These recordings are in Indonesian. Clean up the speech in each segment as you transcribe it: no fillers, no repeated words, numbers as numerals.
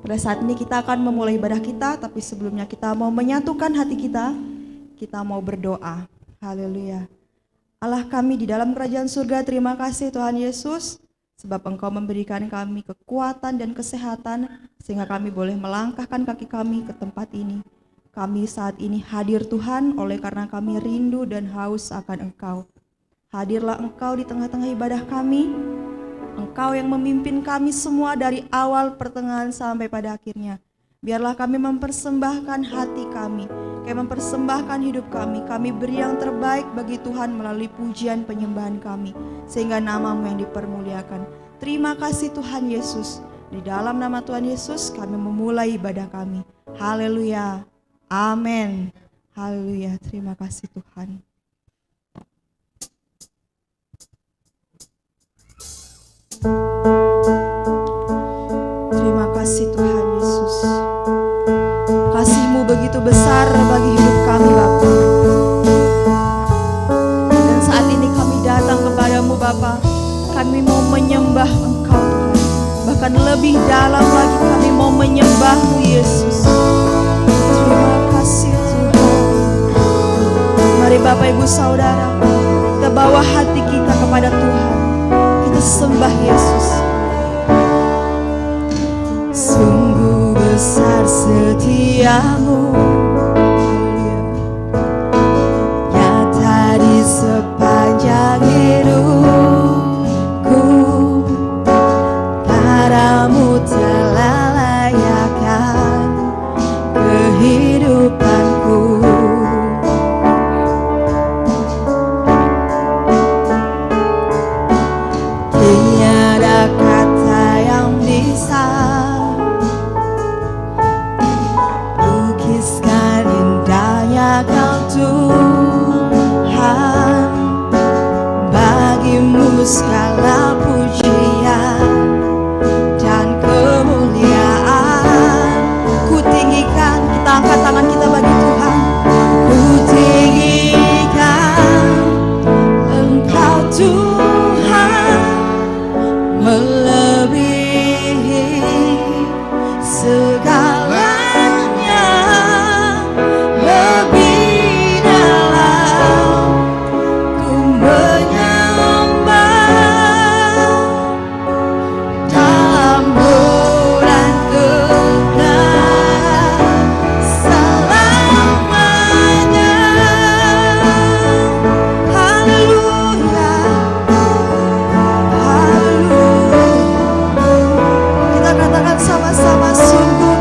Pada saat ini kita akan memulai ibadah kita, tapi sebelumnya kita mau menyatukan hati kita mau berdoa. Haleluya. Allah kami di dalam kerajaan surga, terima kasih Tuhan Yesus, sebab Engkau memberikan kami kekuatan dan kesehatan, sehingga kami boleh melangkahkan kaki kami ke tempat ini. Kami saat ini hadir Tuhan, oleh karena kami rindu dan haus akan Engkau. Hadirlah Engkau di tengah-tengah ibadah kami. Engkau yang memimpin kami semua dari awal, pertengahan, sampai pada akhirnya. Biarlah kami mempersembahkan hati kami, kami mempersembahkan hidup kami. Kami beri yang terbaik bagi Tuhan melalui pujian penyembahan kami, sehingga nama-Mu yang dipermuliakan. Terima kasih Tuhan Yesus. Di dalam nama Tuhan Yesus kami memulai ibadah kami. Haleluya. Amin. Haleluya. Terima kasih Tuhan. Terima kasih Tuhan Yesus. Kasih-Mu begitu besar bagi hidup kami Bapa. Dan saat ini kami datang kepadamu Bapa. Kami mau menyembah Engkau Tuhan. Bahkan lebih dalam lagi kami mau menyembah-Mu Yesus. Terima kasih Tuhan. Mari Bapak Ibu Saudara, kita bawa hati kita kepada Tuhan. Kita sembah Yesus. Sungguh besar setiamu, nyata di sepanjang hidupku. Padamu telah layakkan kehidupanku. Tiada kata yang bisa lukiskan indahnya Kau Tuhan. Bagimu segala pujian dan kemuliaan. Ku tinggikan, kita angkat tangan kita bagi Tuhan. Ku tinggikan Engkau Tuhan, melebihi segalanya, lebih dalam ku menyembah. Dalam roh dan kebenaran selamanya. Haleluya, haleluya. Kita katakan sama-sama, sungguh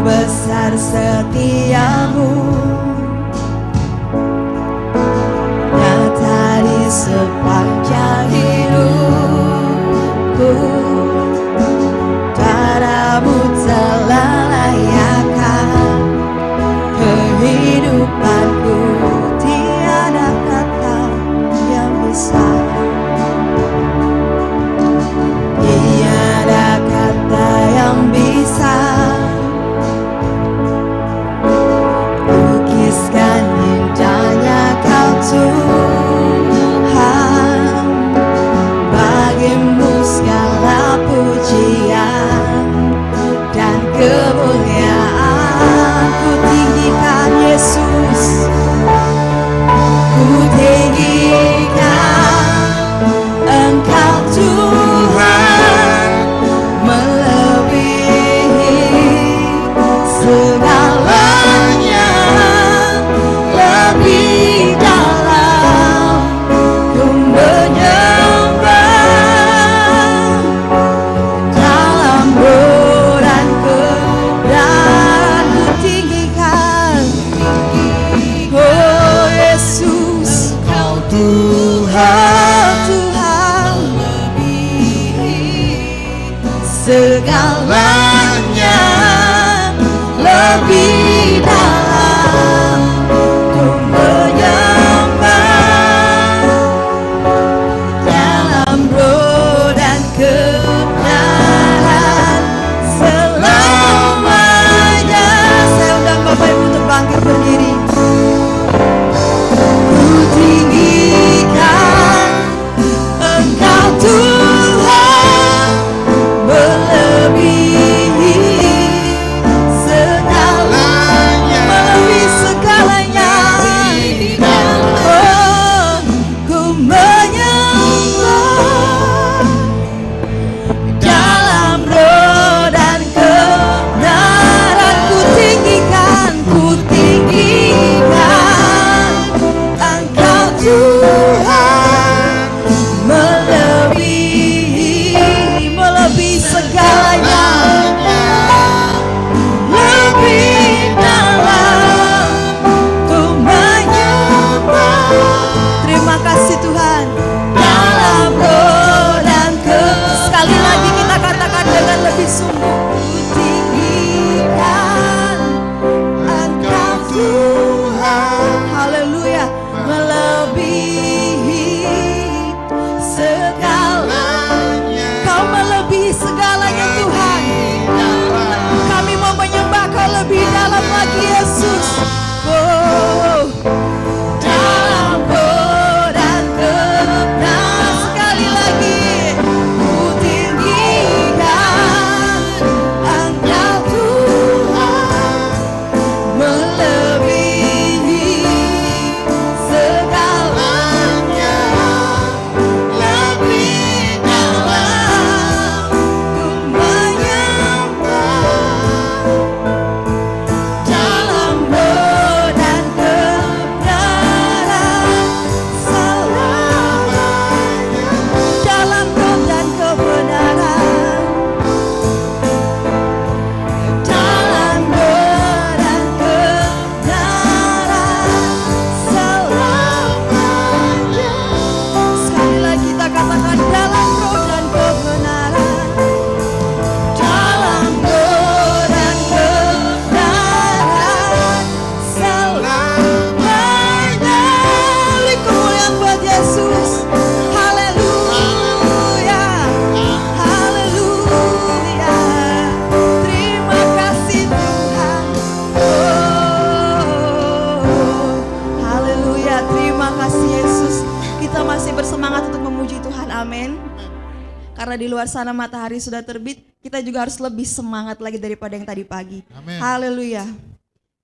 besar setiamu, nyata di sepanjang hidupku. Padamu telah layakkan kehidupanku. Tiada kata yang bisa, tiada kata yang bisa lukiskan indahnya Kau Tuhan. Bagimu segala pujian dan kemuliaan. Ku tinggikan Yesus, ku tinggikan Engkau Tuhan, melebihi segalanya, lebih dalam ku menyembah. Dalam roh dan kebenaran ku tinggikan, oh Yesus, Engkau Tuhan, Tuhan, segalanya, lebih dalam ku menyembah. Dalam roh dan kebenaran selamanya. Saya undang Bapak Ibu untuk bangkit berdiri. Ku tinggikan Engkau Tuhan, lebih dalam lagi Yesus. Oh, dalam dan kebenaran. Sekali lagi ku tinggikan Engkau Tuhan, melebihi segalanya, lebih dalam ku menyembah. Dalam roh dan kebenaran selamanya. Dalam roh dan kebenaran. Dalam roh dan kebenaran selamanya. Sekali lagi kita katakan dalam roh dan kebenaran. Dalam roh dan kebenaran selamanya. Beri kemuliaan buat Yesus. Haleluya, haleluya. Terima kasih Tuhan. Oh, haleluya. Terima kasih Yesus. Kita masih bersemangat untuk memuji Tuhan. Amin. Karena di luar sana matahari sudah terbit, kita juga harus lebih semangat lagi daripada yang tadi pagi. Amin. Haleluya.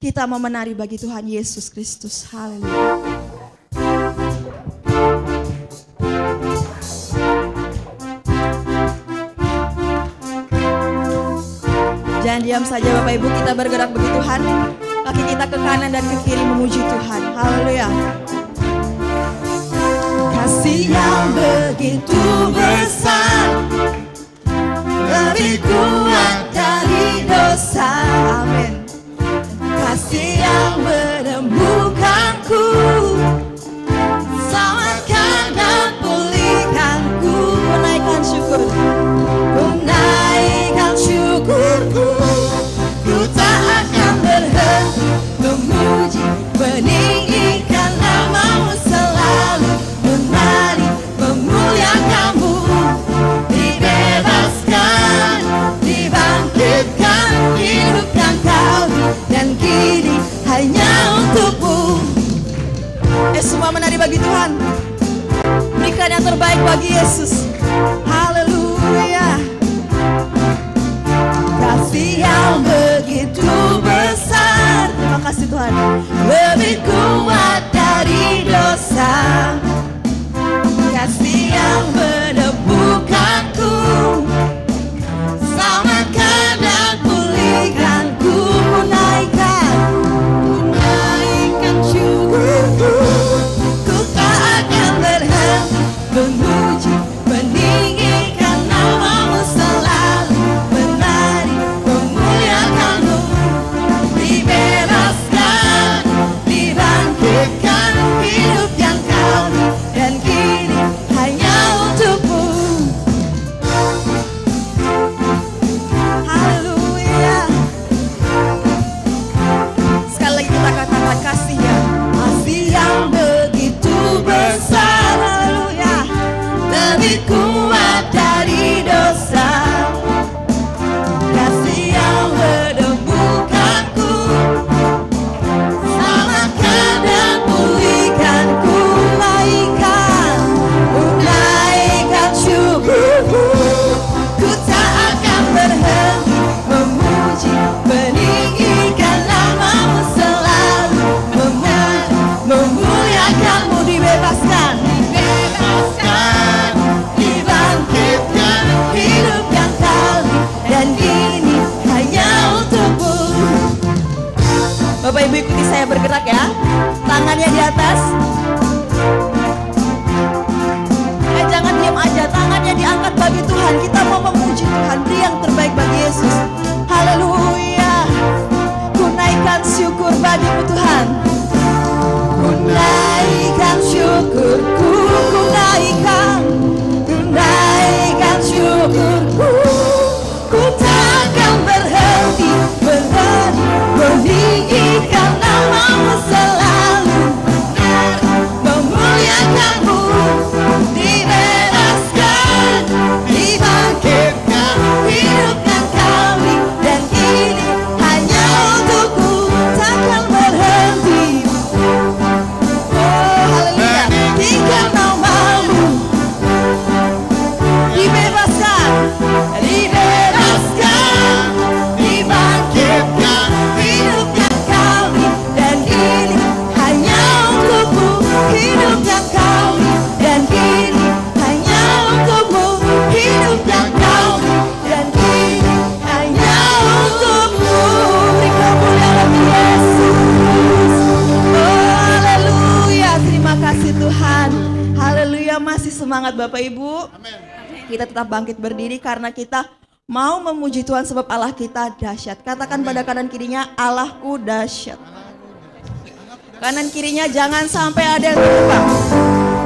Kita mau menari bagi Tuhan Yesus Kristus. Haleluya. Jangan diam saja Bapak Ibu, kita bergerak bagi Tuhan. Kaki kita ke kanan dan ke kiri memuji Tuhan. Haleluya. Kasih yang begitu besar, lebih kuat dari dosa. Amin. Kasih yang menemukanku, selamatkan dan pulihkanku. Menaikkan syukur, menaikkan syukurku. Ku tak akan berhenti memuji, meninggikan namamu selalu, menari, memuliakanmu. Dibebaskan, dibangkitkan, hidupkan kau, dan kini hanya untukmu. Semua menari bagi Tuhan. Berikan yang terbaik bagi Yesus. Haleluya. Kasih yang begitu besar, terima kasih Tuhan, lebih kuat dari dosa. Kasih yang menemukanku, selamatkan dan pulihkanku. Menaikkan syukurku. Ku tak akan berhenti memuji, meninggikan namamu selalu, menari, memuliakanmu. Dibebaskan, dibangkitkan, hidupkan kau, dan kini hanya untukmu. Haleluya. Sekali lagi kita katakan kasih yang begitu besar. Haleluya. Lebih kuat dari dosa. Kasih yang menemukanku, selamatkan dan pulihkanku. Menaikkan syukurku. Ku tak akan berhenti memuji, meninggikan namamu selalu, memuliakanmu. Dibebaskan, dibangkitkan, hidupkan kau, dan kini hanya untukmu. Bapak Ibu ikuti saya bergerak ya. Tangannya di atas. Jangan diam aja, tangannya diangkat bagi Tuhan. Kita mau memuji Tuhan, beri yang terbaik bagi Yesus. Haleluya. Ku naikkan syukur bagimu Tuhan. Ku naikkan syukurku, ku naikkan syukurku. Ku takkan berhenti menari, meninggikan namamu selalu, memuliakanmu. Dibebaskan, dibangkitkan, hidupkan kami, dan kini hanya untuk semangat Bapak Ibu. Kita tetap bangkit berdiri karena kita mau memuji Tuhan sebab Allah kita dahsyat. Katakan pada kanan kirinya, Allahku dahsyat. Kanan kirinya jangan sampai ada yang terbang.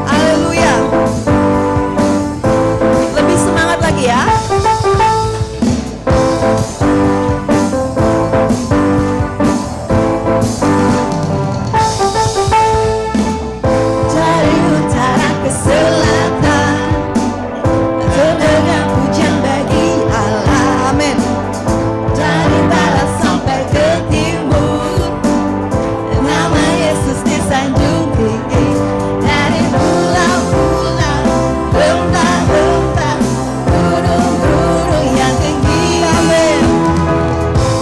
Haleluya. Lebih semangat lagi ya. Dari utara ke selatan terdengar pujian bagi Allah. Amin. Dari barat sampai ke timur nama Yesus disanjung tinggi. Dari pulau-pulau, lembah-lembah, gunung-gunung yang tinggi. Amin.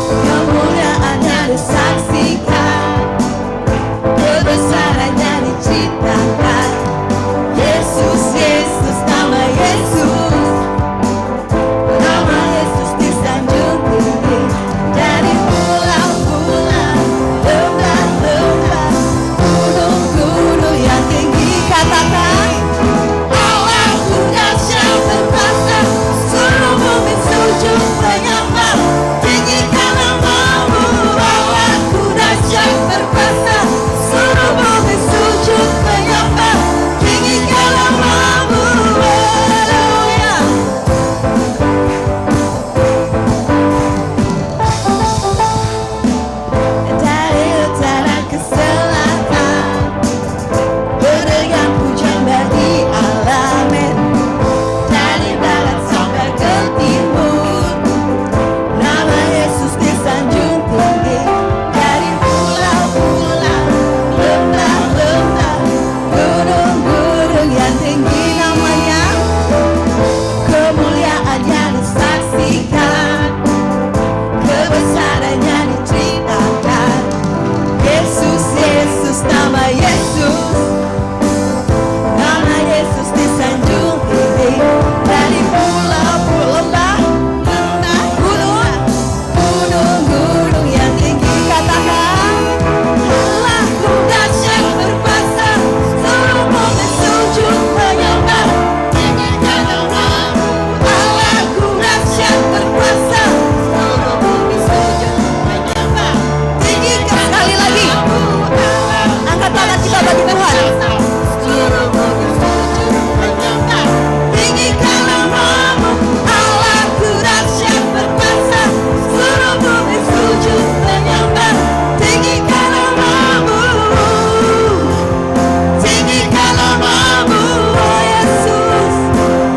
Kemuliaannya disaksikan, kebesarannya diceritakan. Yesus, Yesus, nama Yesus. Nama Yesus disanjung tinggi. Dari pulau-pulau, lembah-lembah, gunung-gunung yang tinggi. Katakan, Allahku dahsyat berkuasa, seluruh bumi sujud menyembah. Tinggikan namamu, Allahku dahsyat berkuasa, seluruh bumi sujud menyembah. Tinggikan namamu, haleluya. Dari utara ke selatan berdengar pujian bagi Allah. Amin. Dari barat sampai ke timur nama Yesus disanjung tinggi. Dari pulau-pulau, lembah-lembah, gunung-gunung yang tinggi namanya. Kemuliaannya disaksikan, kebesarannya diceritakan. Yesus, Yesus, nama Yesus. Nama Yesus disanjung tinggi. Dari pulau-pulau, lembah, gunung-gunung yang tinggi. Katakan, Allahku dahsyat berkuasa, seluruh bumi sujud menyembah. Tinggikan namamu, Allahku dahsyat berkuasa, seluruh bumi sujud menyembah. Tinggikan sekali lagi. Angkat tangan kita bagi Tuhan. Seluruh bumi sujud menyembah. Tinggikan namamu, Allahku dahsyat berkuasa, seluruh bumi sujud menyembah. Tinggikan namamu, tinggikan namamu, oh Yesus.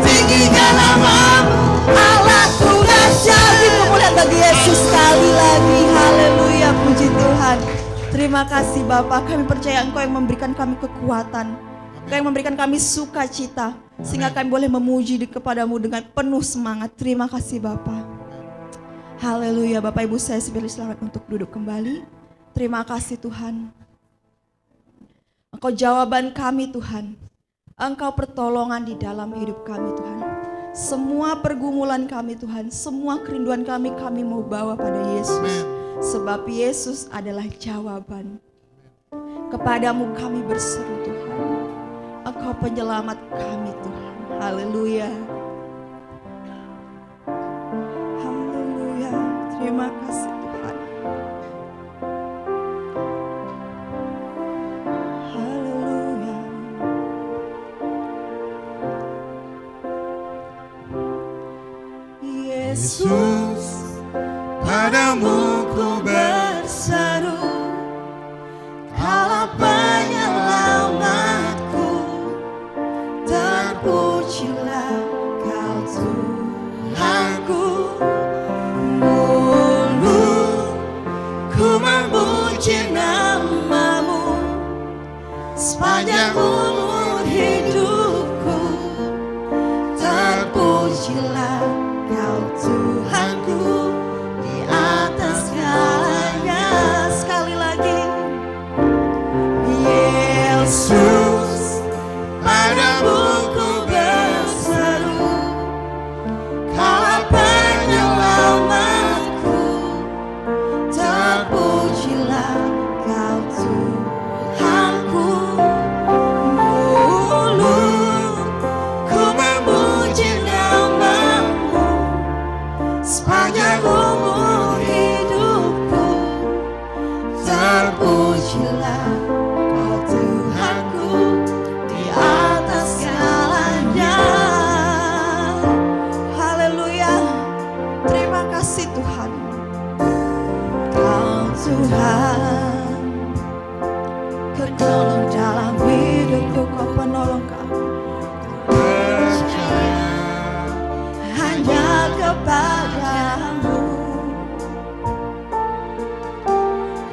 Tinggikan namamu, Allahku dahsyat. Beri kemuliaan bagi Yesus sekali lagi. Haleluya, puji Tuhan. Terima kasih Bapa, kami percaya Engkau yang memberikan kami kekuatan, Engkau yang memberikan kami sukacita, sehingga kami boleh memuji kepadamu dengan penuh semangat. Terima kasih Bapa. Haleluya. Bapak Ibu, saya beri selamat untuk duduk kembali. Terima kasih Tuhan. Engkau jawaban kami Tuhan, Engkau pertolongan di dalam hidup kami Tuhan. Semua pergumulan kami Tuhan, semua kerinduan kami mau bawa pada Yesus. Sebab Yesus adalah jawaban. Kepadamu kami berseru Tuhan, Engkau penyelamat kami Tuhan. Haleluya. Haleluya. Terima kasih Tuhan. Haleluya. Yesus, padamu ku berseru, Kaulah penyelamatku. Terpujilah Kau Tuhanku. Mulut ku memuji namamu sepanjang umur hidupku. Terpujilah Kau Tuhanku di atas segalanya. Sekali lagi, Yesus, padamu ku berseru, Kaulah penyelamatku. Terpujilah Kau Tuhanku. Mulut ku sepanjang umur hidupku. Terpujilah Kau Tuhanku di atas segalanya. Haleluya. Terima kasih Tuhan. Kau Tuhan, penolong dalam hidupku, Kau penolong kami. Percaya hanya kepadamu,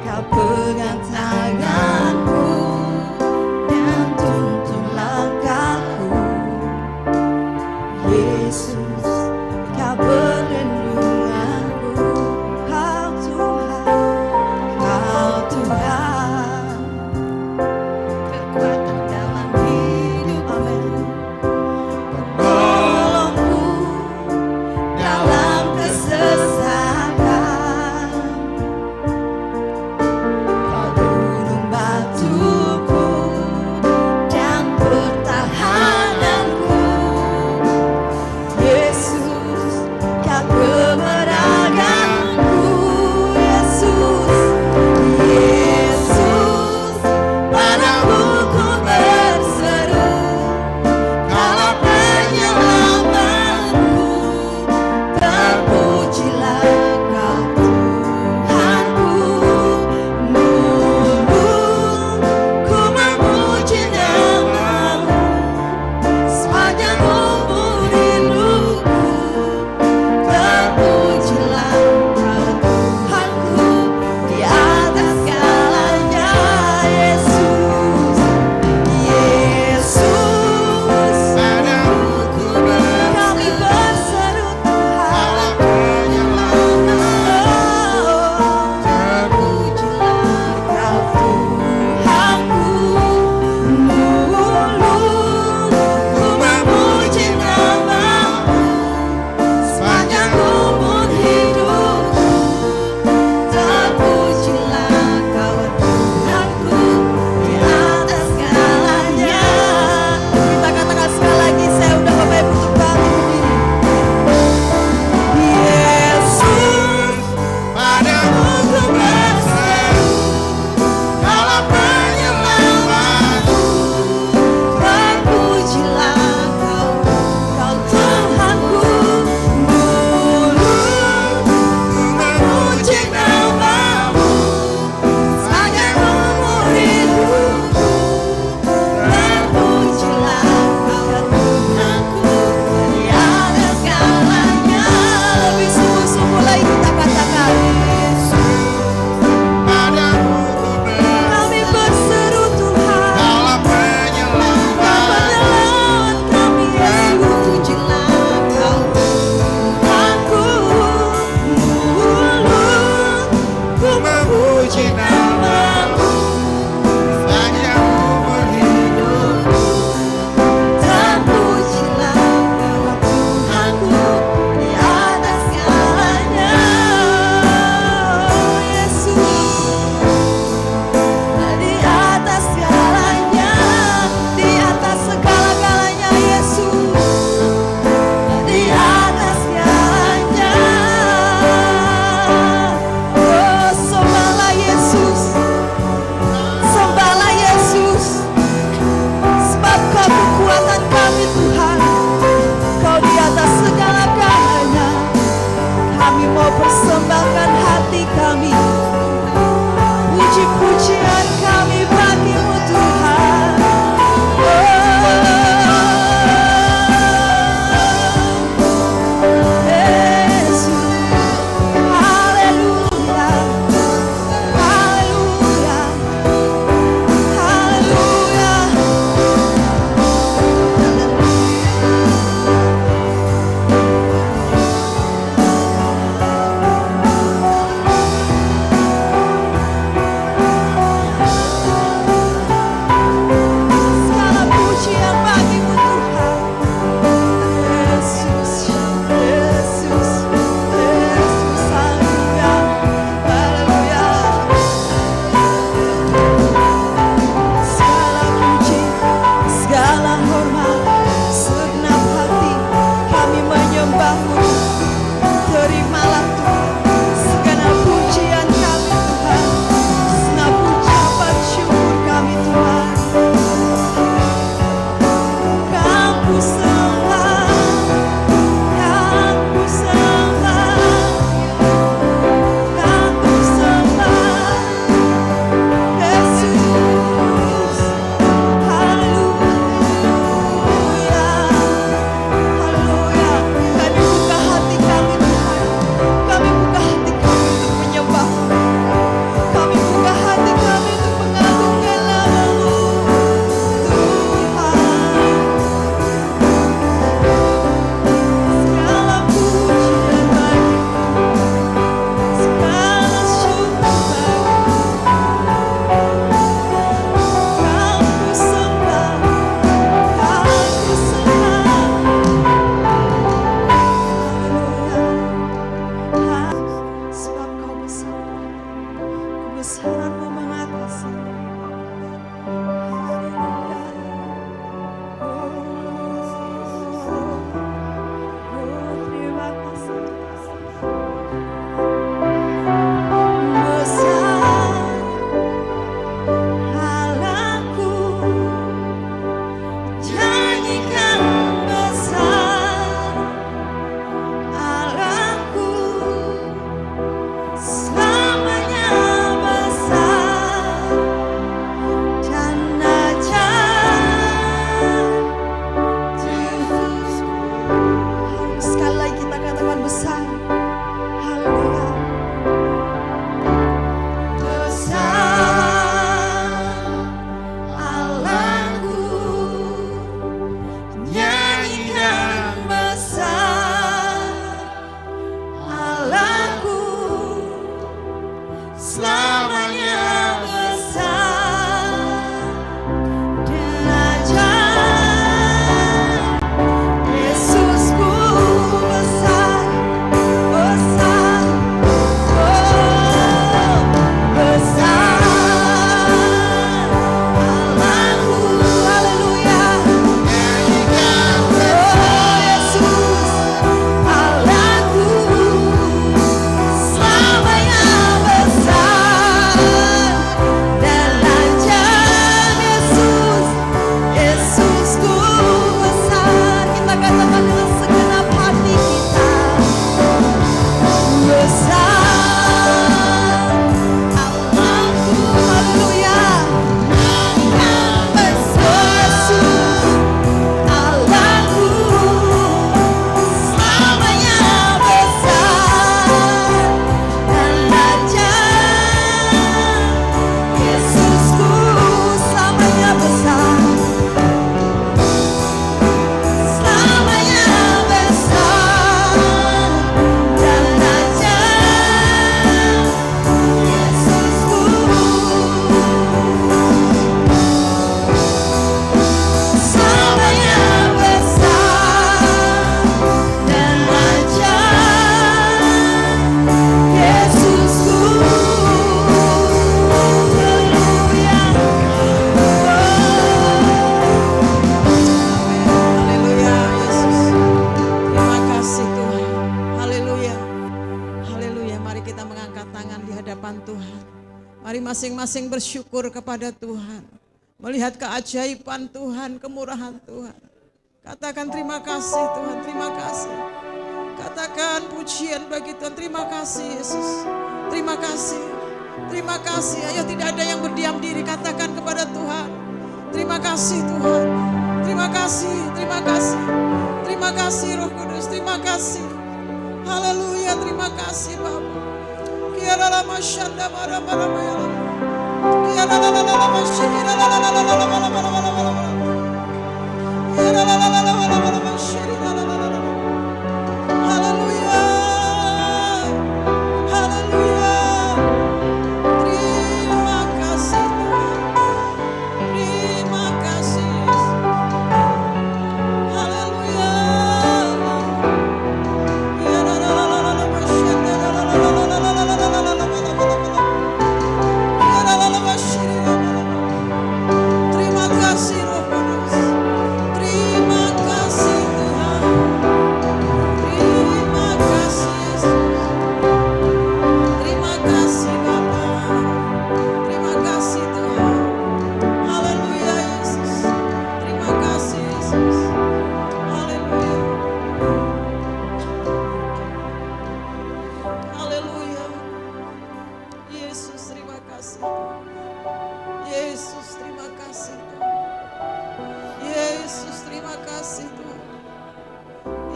Kau pegang tanganku dan tuntun langkahku. Yesus, Kau perlindunganku. Kau Tuhan, kekuatan dalam hidup, amin. Penolongku dalam kesesakan. Kau gunung batuku dan pertahananku. Yesus, Kau kemenanganku. Yesus, padamu ku berseru, Kaulah penyelamatku. Terpujilah Kau Tuhanku. Mulutku memuji nama-Mu sepanjang umur hidupku. Terpujilah Kau Tuhanku di atas segalanya. Yesus, Yesus, Padamu ku kami berseru Tuhan. Terpujilah Kau Tuhanku. Mulutku memuji nama-Mu sepanjang umur hidupku. Terpujilah Kau Tuhanku di atas segalanya. Kita katakan sekali lagi, saya undang Bapak Ibu untuk bangkit berdiri. Yesus, Padamu ku berseru, Kaulah penyelamatku. terpujilah Kau Tuhanku. Mulutku memuji nama-Mu sepanjang umur hidupku. Terpujilah Kau Tuhanku di atas segalanya. Lebih sungguh-sungguh lagi kita katakan, Padamu ku berseru, kami berseru Tuhan, Kaulah penyelamatku. penyelamat kami. Terpujilah Kau Tuhanku. Mulutku memuji nama-Mu Sepanjang umur hidupku. terpujilah Kau Tuhanku di atas segalanya. Yesus, di atas segalanya, di atas segala-galanya. Yesus, di atas segalanya. Oh, sembahlah Yesus, sembahlah Yesus, sebab Kau kekuatan kami Tuhan. Kau di atas segala-galanya. Kami mau persembahkan hati kami, puji-pujian kami bagi-Mu Tuhan. Yesus, haleluya, haleluya, haleluya. hadapan Tuhan. Mari masing-masing bersyukur kepada Tuhan. Melihat keajaiban Tuhan, kemurahan Tuhan. Katakan terima kasih Tuhan, terima kasih. Katakan pujian bagi Tuhan, terima kasih Yesus. Terima kasih, terima kasih. Ayo, tidak ada yang berdiam diri, katakan kepada Tuhan. Terima kasih Tuhan, terima kasih, terima kasih. Terima kasih Roh Kudus, terima kasih. Haleluya, terima kasih Bapa. Kiara lama syanda mara mara mara. Kiara lama lama syira lama lama lama lama lama lama. Kiara lama lama lama lama syira lama lama. Haleluya, haleluya. Terima kasih Tuhan, terima kasih Yesus. Haleluya. Kiara lama lama syanda lama lama lama lama. Kiara lama syira lama lama. Terima kasih Roh Kudus. Terima kasih Tuhan. Terima kasih Yesus. Terima kasih Bapa. Terima kasih Tuhan. Haleluya Yesus. Terima kasih Yesus. Haleluya. Haleluya. Yesus terima kasih. Yesus terima kasih Tuhan. Yesus terima kasih Tuhan.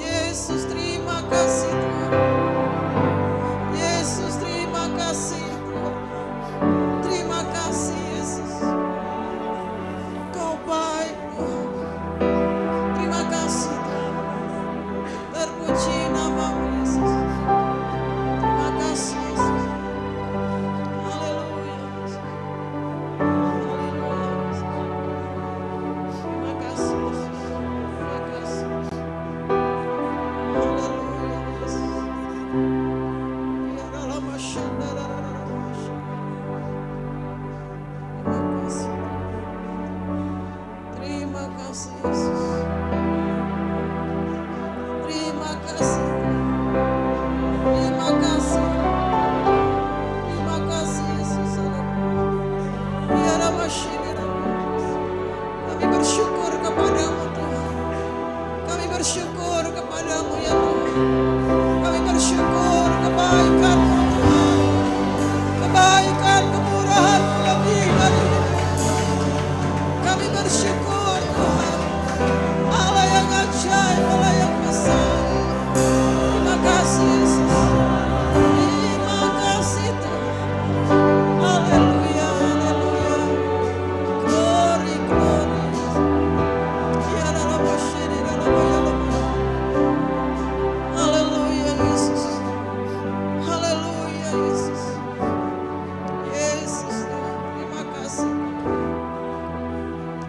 Yesus terima kasih Tuhan. Yesus terima kasih Tuhan. Terima kasih Yesus. Kau baik Tuhan. Terima kasih Tuhan. Terpuji namamu Yesus. Terima kasih Yesus. Haleluya Yesus. Haleluya Yesus. Terima kasih Yesus. Terima kasih. Haleluya Yesus. Biar lama syanda lama syanda. Terima kasih. Terima kasih Yesus. Terima kasih. Terima kasih. Terima kasih Yesus. Biar lama syanda. Kami bersyukur kepadamu Tuhan. Kami bersyukur kepadamu ya Tuhan. Kami bersyukur kebaikan-Mu Tuhan. Kebaikan, kemurahan lebih dari itu. Kami bersyukur Tuhan. Allah yang ajaib, Allah yang besar. Terima kasih Yesus. Terima kasih Tuhan. Haleluya, haleluya. Glory, glory. Ya dalam masyarakat, dalam dalam. Haleluya Yesus. Haleluya Yesus. Yesus Tuhan. Terima kasih.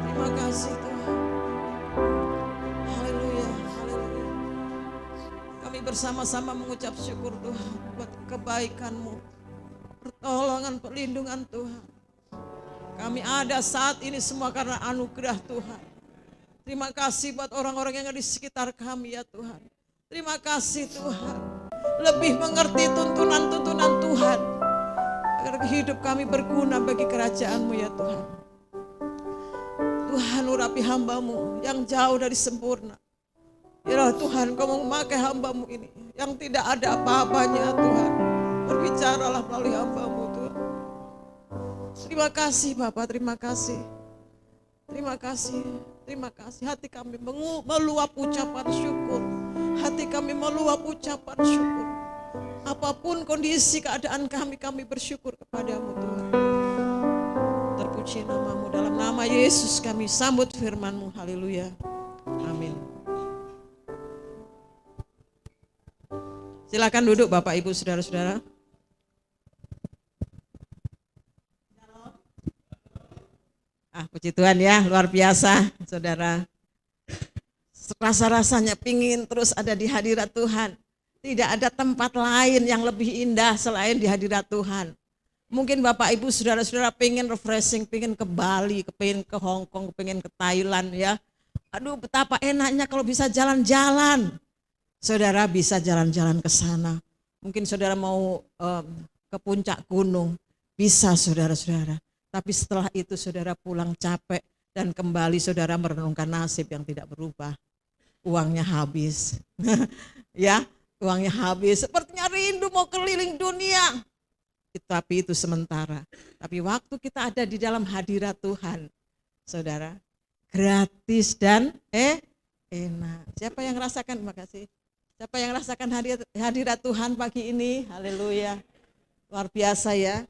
Terima kasih Tuhan. Haleluya, haleluya. Kami bersama-sama mengucap syukur Tuhan buat kebaikan-Mu, pertolongan, perlindungan Tuhan. Kami ada saat ini semua karena anugerah Tuhan. Terima kasih buat orang-orang yang ada di sekitar kami ya Tuhan. Terima kasih Tuhan. Lebih mengerti tuntunan-tuntunan Tuhan. Agar hidup kami berguna bagi kerajaan-Mu ya Tuhan. Tuhan urapi hamba-Mu yang jauh dari sempurna. Ya Tuhan, Kau memakai hamba-Mu ini yang tidak ada apa-apanya Tuhan. Berbicaralah melalui hamba-Mu Tuhan. Terima kasih Bapak, terima kasih. Terima kasih, terima kasih. Hati kami meluap ucapan syukur. Hati kami meluap ucapan syukur. Apapun kondisi keadaan kami bersyukur kepadamu Tuhan. Terpuji namamu, dalam nama Yesus kami sambut firman-Mu. Haleluya. Amin. Silakan duduk Bapak Ibu Saudara-saudara. Puji Tuhan ya, luar biasa saudara. Rasa-rasanya pingin terus ada di hadirat Tuhan. Tidak ada tempat lain yang lebih indah selain di hadirat Tuhan. Mungkin Bapak Ibu Saudara-saudara pengen refreshing, pengen ke Bali, pengen ke Hong Kong, pengen ke Thailand ya. Aduh betapa enaknya kalau bisa jalan-jalan. Saudara bisa jalan-jalan ke sana. Mungkin saudara mau ke puncak gunung. Bisa saudara-saudara. Tapi setelah itu saudara pulang capek dan kembali saudara merenungkan nasib yang tidak berubah. Uangnya habis. Ya, uangnya habis. Sepertinya rindu mau keliling dunia. Tapi itu sementara. Tapi waktu kita ada di dalam hadirat Tuhan, saudara, gratis dan enak. Siapa yang rasakan? Terima kasih. Siapa yang rasakan hadirat Tuhan pagi ini? Haleluya. Luar biasa ya.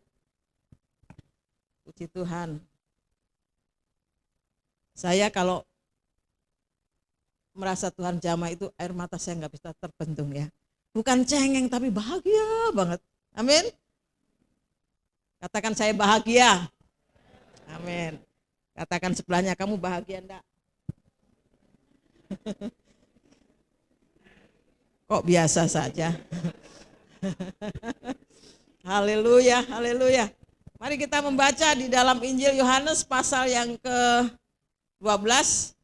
Puji Tuhan. Saya kalau merasa Tuhan jamah itu air mata saya nggak bisa terbendung ya. Bukan cengeng tapi bahagia banget. Amin. Katakan saya bahagia. Amin. Katakan sebelahnya, kamu bahagia enggak? Kok biasa saja? Haleluya, haleluya. Mari kita membaca di dalam Injil Yohanes pasal yang ke-12.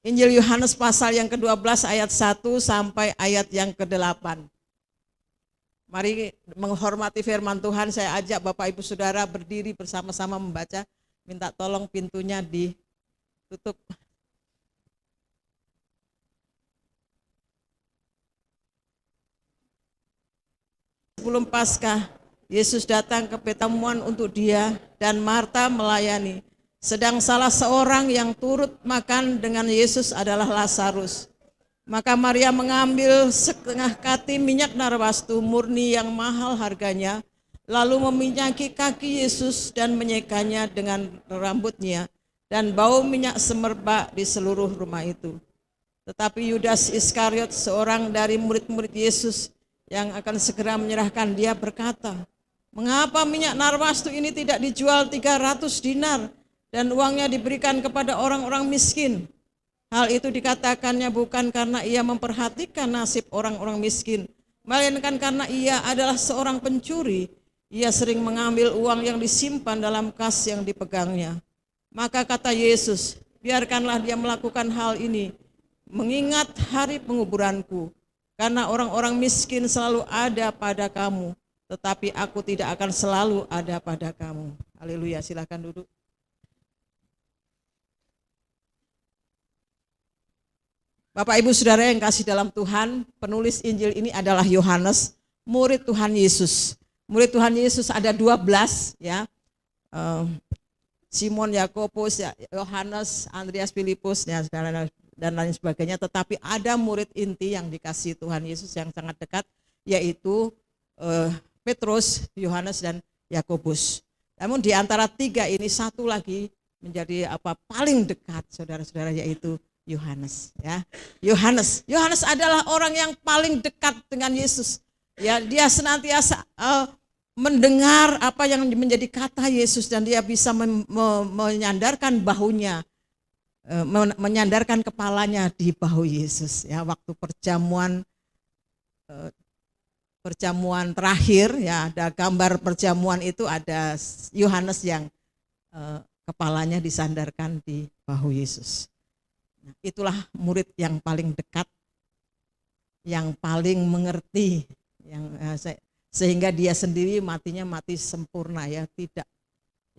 Injil Yohanes pasal yang ke-12 ayat 1 sampai ayat yang ke-8. Mari menghormati firman Tuhan, saya ajak Bapak Ibu Saudara berdiri bersama-sama membaca. Minta tolong pintunya ditutup. Sebelum Paskah, Yesus datang ke pertemuan untuk dia dan Marta melayani. Sedang salah seorang yang turut makan dengan Yesus adalah Lazarus. Maka Maria mengambil setengah kati minyak narwastu murni yang mahal harganya, lalu meminyaki kaki Yesus dan menyekanya dengan rambutnya, dan bau minyak semerbak di seluruh rumah itu. Tetapi Yudas Iskariot, seorang dari murid-murid Yesus yang akan segera menyerahkan dia, berkata, "Mengapa minyak narwastu ini tidak dijual 300 dinar dan uangnya diberikan kepada orang-orang miskin?" Hal itu dikatakannya bukan karena ia memperhatikan nasib orang-orang miskin, melainkan karena ia adalah seorang pencuri. Ia sering mengambil uang yang disimpan dalam kas yang dipegangnya. Maka kata Yesus, "Biarkanlah dia melakukan hal ini, mengingat hari penguburanku. Karena orang-orang miskin selalu ada pada kamu, tetapi aku tidak akan selalu ada pada kamu." Haleluya, silakan duduk. Bapak Ibu Saudara yang kasih dalam Tuhan, penulis Injil ini adalah Yohanes, murid Tuhan Yesus. Murid Tuhan Yesus ada 12 ya. Simon, Yakobus, Yohanes, Andreas, Filipus dan lain sebagainya. Tetapi ada murid inti yang dikasih Tuhan Yesus yang sangat dekat, yaitu Petrus, Yohanes dan Yakobus. Namun di antara tiga ini satu lagi menjadi paling dekat saudara-saudara, yaitu Yohanes ya. Yohanes adalah orang yang paling dekat dengan Yesus. Ya, dia senantiasa mendengar apa yang menjadi kata Yesus dan dia bisa menyandarkan bahunya, menyandarkan kepalanya di bahu Yesus ya. Waktu perjamuan terakhir ya, ada gambar perjamuan itu, ada Yohanes yang kepalanya disandarkan di bahu Yesus. Nah, itulah murid yang paling dekat, yang paling mengerti, yang sehingga dia sendiri matinya mati sempurna ya, tidak.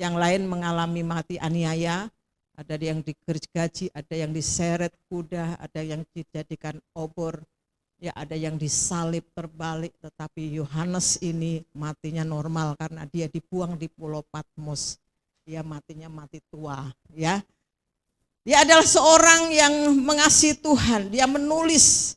Yang lain mengalami mati aniaya, ada yang digergaji, ada yang diseret kuda, ada yang dijadikan obor, ya ada yang disalib terbalik, tetapi Yohanes ini matinya normal karena dia dibuang di Pulau Patmos. Dia matinya mati tua ya. Dia adalah seorang yang mengasihi Tuhan. Dia menulis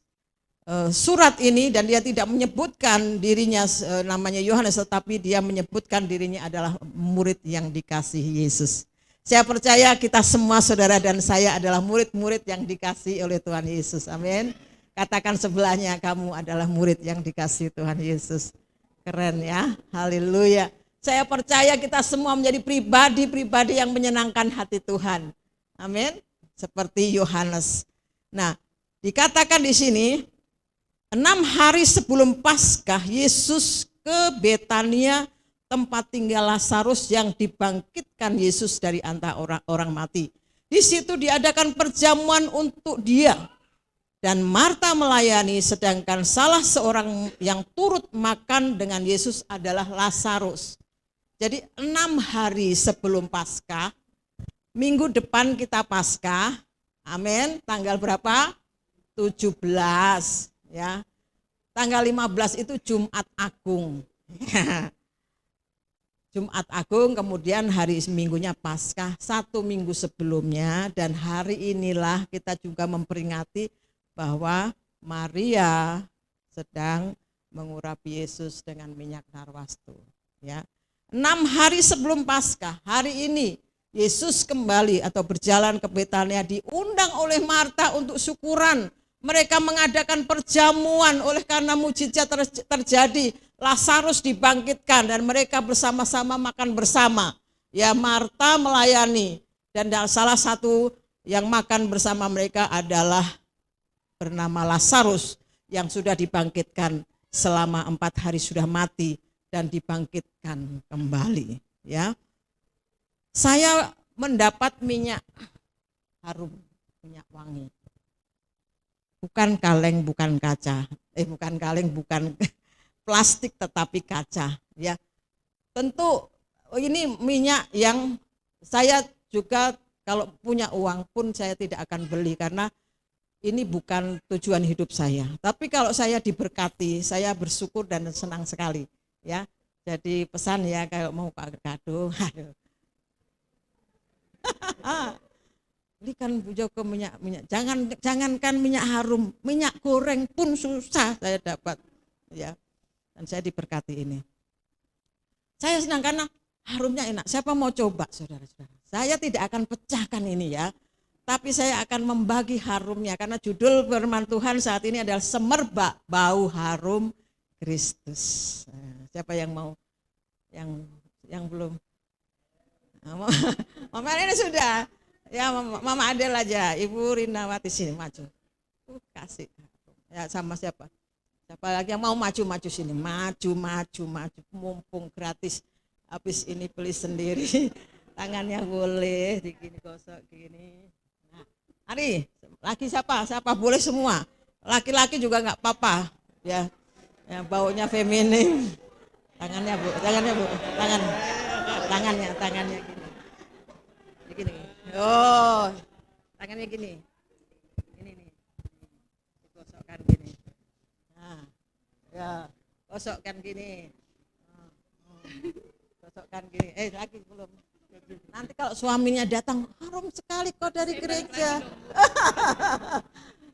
surat ini dan dia tidak menyebutkan dirinya namanya Yohanes, tetapi dia menyebutkan dirinya adalah murid yang dikasihi Yesus. Saya percaya kita semua saudara dan saya adalah murid-murid yang dikasihi oleh Tuhan Yesus. Amin. Katakan sebelahnya, kamu adalah murid yang dikasihi Tuhan Yesus. Keren ya. Haleluya. Saya percaya kita semua menjadi pribadi-pribadi yang menyenangkan hati Tuhan. Amin. Seperti Yohanes. Nah, dikatakan di sini 6 hari sebelum Paskah Yesus ke Betania, tempat tinggal Lazarus yang dibangkitkan Yesus dari antara orang mati. Di situ diadakan perjamuan untuk dia. dan Marta melayani, sedangkan salah seorang yang turut makan dengan Yesus adalah Lazarus. Jadi 6 hari sebelum Paskah, minggu depan kita Paskah, amin, tanggal berapa? 17 ya. Tanggal 15 itu Jumat Agung. Jumat Agung, kemudian hari minggunya Paskah 1 minggu sebelumnya, dan hari inilah kita juga memperingati bahwa Maria sedang mengurapi Yesus dengan minyak narwastu. Ya, 6 hari sebelum Paskah, hari ini Yesus kembali atau berjalan ke Betania, diundang oleh Marta untuk syukuran. Mereka mengadakan perjamuan oleh karena mujizat terjadi. Lazarus dibangkitkan dan mereka bersama-sama makan bersama. Ya, Marta melayani, dan salah satu yang makan bersama mereka adalah bernama Lazarus yang sudah dibangkitkan selama 4 hari sudah mati dan dibangkitkan kembali. Ya, saya mendapat minyak harum, minyak wangi. Bukan kaleng, bukan kaca. Bukan kaleng, bukan plastik, tetapi kaca. Ya, tentu ini minyak yang saya juga kalau punya uang pun saya tidak akan beli, karena ini bukan tujuan hidup saya. Tapi kalau saya diberkati, saya bersyukur dan senang sekali. Ya, jadi pesan ya, kalau mau kado, aduh. Belikan Bu Joko minyak, jangankan minyak harum, minyak goreng pun susah saya dapat. Ya, dan saya diberkati ini. Saya senang karena harumnya enak. Siapa mau coba, saudara-saudara? Saya tidak akan pecahkan ini ya. Tapi saya akan membagi harumnya, karena judul firman Tuhan saat ini adalah semerbak bau harum Kristus. Siapa yang mau? Yang belum? Mama ini sudah. Ya, Mama Adel aja. Ibu Rinawati sini maju. Kasih. Ya, sama siapa? Siapa lagi yang mau maju sini? Maju. Mumpung gratis. Habis ini beli sendiri. Tangannya boleh digini, gosok gini. Ari, laki siapa? Boleh semua. Laki-laki juga nggak apa-apa, ya. Ya, baunya feminim. Tangannya Bu, tangannya gini. Begini. Oh, tangannya gini. Ini nih. Digosokkan gini. Nah, ya, gosokkan gini. Gosokkan gini. Lagi belum. Nanti kalau suaminya datang, harum sekali kok dari gereja.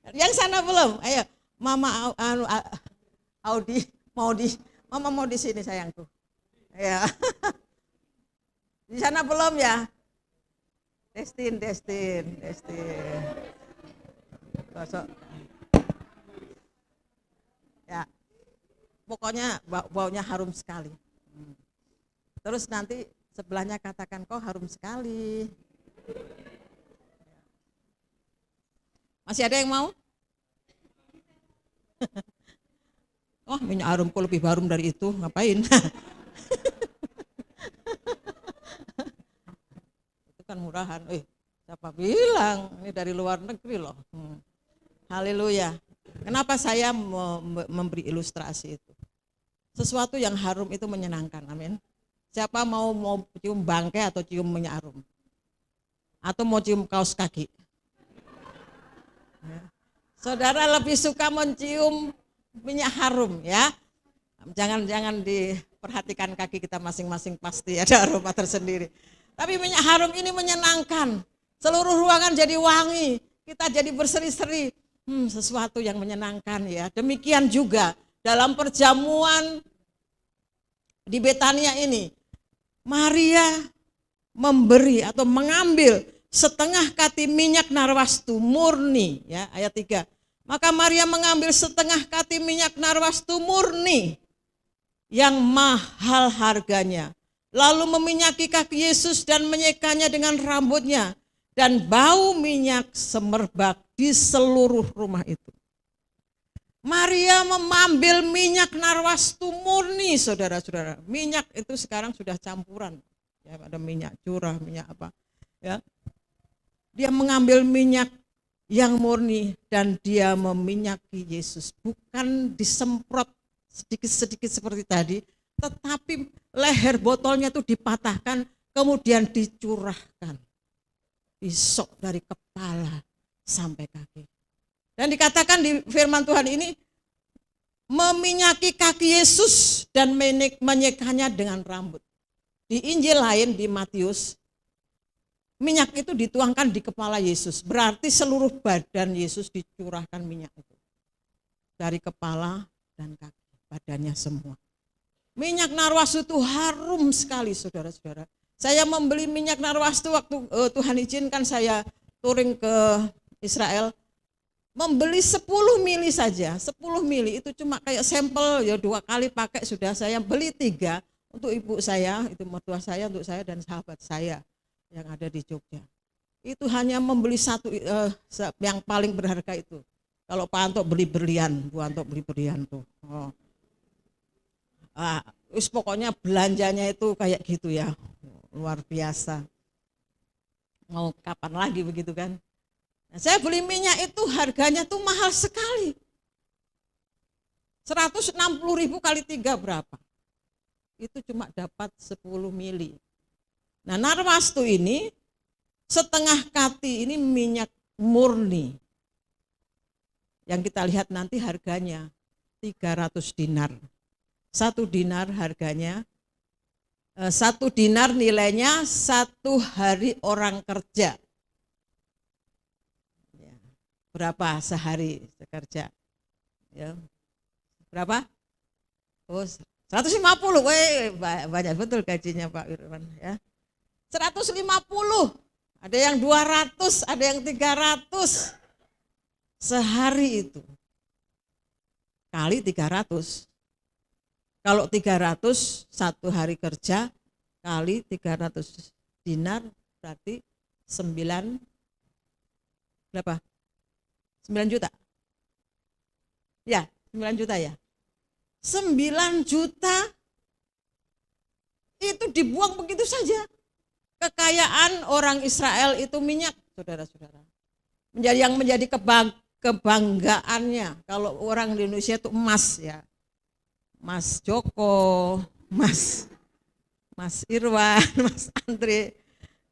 Yang sana belum? Ayo, Mama Audi Mama mau di sini sayangku. Ya. Di sana belum ya? Destin. Gosok. Ya. Pokoknya baunya harum sekali. Terus nanti sebelahnya katakan, kok harum sekali. Masih ada yang mau? Oh, minyak harumku lebih harum dari itu, ngapain? Itu kan murahan. Siapa bilang? Ini dari luar negeri loh. Haleluya. Kenapa saya memberi ilustrasi itu? Sesuatu yang harum itu menyenangkan, amin. Siapa mau cium bangkai atau cium minyak harum? Atau mau cium kaos kaki? Ya. Saudara lebih suka mencium minyak harum ya. Jangan diperhatikan kaki kita masing-masing, pasti ada aroma tersendiri. Tapi minyak harum ini menyenangkan. Seluruh ruangan jadi wangi, kita jadi berseri-seri. Sesuatu yang menyenangkan ya. Demikian juga dalam perjamuan di Betania ini. Maria memberi atau mengambil setengah kati minyak narwastu murni ya, ayat 3. Maka Maria mengambil setengah kati minyak narwastu murni yang mahal harganya, lalu meminyaki kaki Yesus dan menyekanya dengan rambutnya, dan bau minyak semerbak di seluruh rumah itu. Maria mengambil minyak narwastu murni, saudara-saudara. Minyak itu sekarang sudah campuran. Ya, ada minyak curah, minyak apa. Ya. Dia mengambil minyak yang murni, dan dia meminyaki Yesus. Bukan disemprot sedikit-sedikit seperti tadi, tetapi leher botolnya itu dipatahkan, kemudian dicurahkan. Isok dari kepala sampai kaki. Dan dikatakan di firman Tuhan ini, meminyaki kaki Yesus dan menyekanya dengan rambut. Di Injil lain, di Matius, minyak itu dituangkan di kepala Yesus. Berarti seluruh badan Yesus dicurahkan minyak itu. Dari kepala dan kaki, badannya semua. Minyak narwastu itu harum sekali, saudara-saudara. Saya membeli minyak narwastu waktu Tuhan izinkan saya touring ke Israel. Membeli 10 mili saja, 10 mili itu cuma kayak sampel, ya 2 kali pakai sudah. Saya beli 3 untuk ibu saya, itu mertua saya, untuk saya dan sahabat saya yang ada di Jogja. Itu hanya membeli 1 yang paling berharga itu. Kalau Pak Anto beli berlian, Bu Anto beli berlian tuh. Oh. Pokoknya belanjanya itu kayak gitu ya, luar biasa. Mau kapan lagi begitu kan? Nah, saya beli minyak itu harganya tuh mahal sekali. 160.000 kali 3 berapa? Itu cuma dapat 10 mili. Nah, narwastu ini setengah kati ini minyak murni. Yang kita lihat nanti harganya 300 dinar. 1 dinar harganya, 1 dinar nilainya 1 hari orang kerja. Berapa sehari kerja? Ya. Berapa? Oh, 150. Banyak betul gajinya Pak Irwan ya. 150. Ada yang 200, ada yang 300 sehari itu. Kali 300. Kalau 300 1 hari kerja kali 300 dinar berarti 9 berapa? 9 juta. Ya, 9 juta ya. 9 juta itu dibuang begitu saja. Kekayaan orang Israel itu minyak, saudara-saudara. Yang menjadi kebanggaannya. Kalau orang di Indonesia itu emas ya. Mas Joko, Mas Irwan, Mas Andre.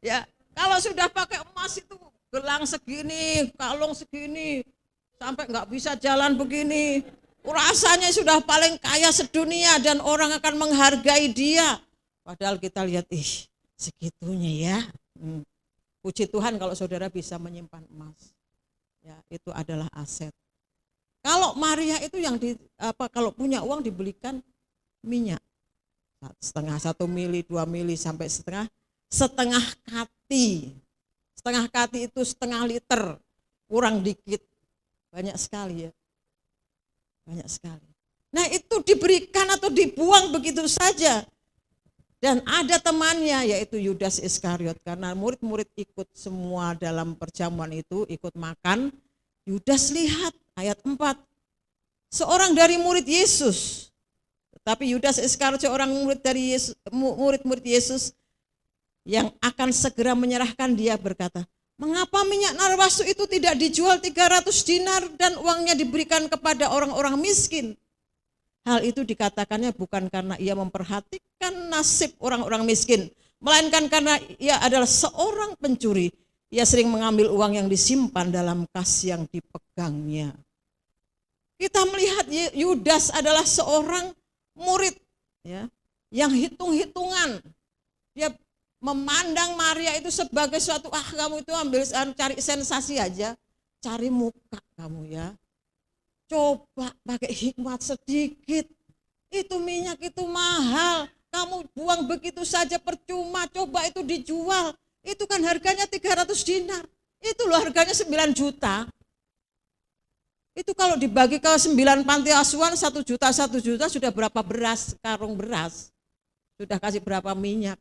Ya, kalau sudah pakai emas itu gelang segini, kalung segini, sampai nggak bisa jalan begini. Rasanya sudah paling kaya sedunia dan orang akan menghargai dia. Padahal kita lihat, segitunya ya. Puji Tuhan kalau saudara bisa menyimpan emas. Ya, itu adalah aset. Kalau Maria itu yang kalau punya uang dibelikan minyak. Setengah 1 mili, 2 mili sampai setengah kati. Setengah kati itu setengah liter, kurang dikit, banyak sekali ya, banyak sekali. Nah itu diberikan atau dibuang begitu saja. Dan ada temannya yaitu Yudas Iskariot, karena murid-murid ikut semua dalam perjamuan itu, ikut makan. Yudas lihat ayat 4, seorang dari murid Yesus, tetapi Yudas Iskariot seorang murid-murid Yesus yang akan segera menyerahkan dia berkata, mengapa minyak narwastu itu tidak dijual 300 dinar dan uangnya diberikan kepada orang-orang miskin? Hal itu dikatakannya bukan karena ia memperhatikan nasib orang-orang miskin, melainkan karena ia adalah seorang pencuri. Ia sering mengambil uang yang disimpan dalam kas yang dipegangnya. Kita melihat Yudas adalah seorang murid ya, yang hitung-hitungan. Dia memandang Maria itu sebagai suatu, kamu itu cari sensasi aja, cari muka kamu ya. Coba pakai hikmat sedikit, itu minyak itu mahal, kamu buang begitu saja percuma, coba itu dijual, itu kan harganya 300 dinar, itu loh harganya 9 juta. Itu kalau dibagi ke 9 panti asuhan 1 juta sudah berapa beras, karung beras, sudah kasih berapa minyak.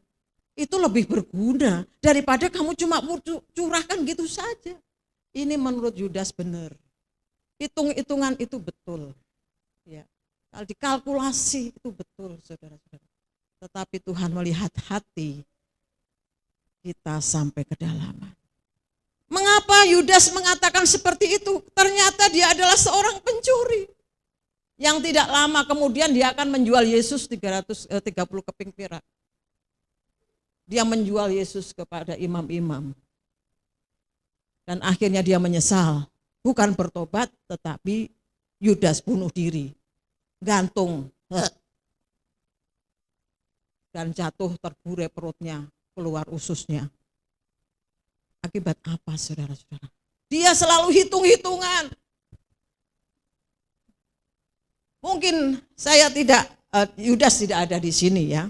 Itu lebih berguna daripada kamu cuma curahkan gitu saja. Ini menurut Yudas benar. Hitung-hitungan itu betul. Ya. Kalau dikalkulasi itu betul, saudara-saudara. Tetapi Tuhan melihat hati kita sampai kedalaman. Mengapa Yudas mengatakan seperti itu? Ternyata dia adalah seorang pencuri. Yang tidak lama kemudian dia akan menjual Yesus 30 keping perak. Dia menjual Yesus kepada imam-imam. Dan akhirnya dia menyesal. Bukan bertobat, tetapi Yudas bunuh diri. Gantung. Dan jatuh terburai perutnya, keluar ususnya. Akibat apa saudara-saudara? Dia selalu hitung-hitungan. Mungkin saya tidak, Yudas tidak ada di sini ya.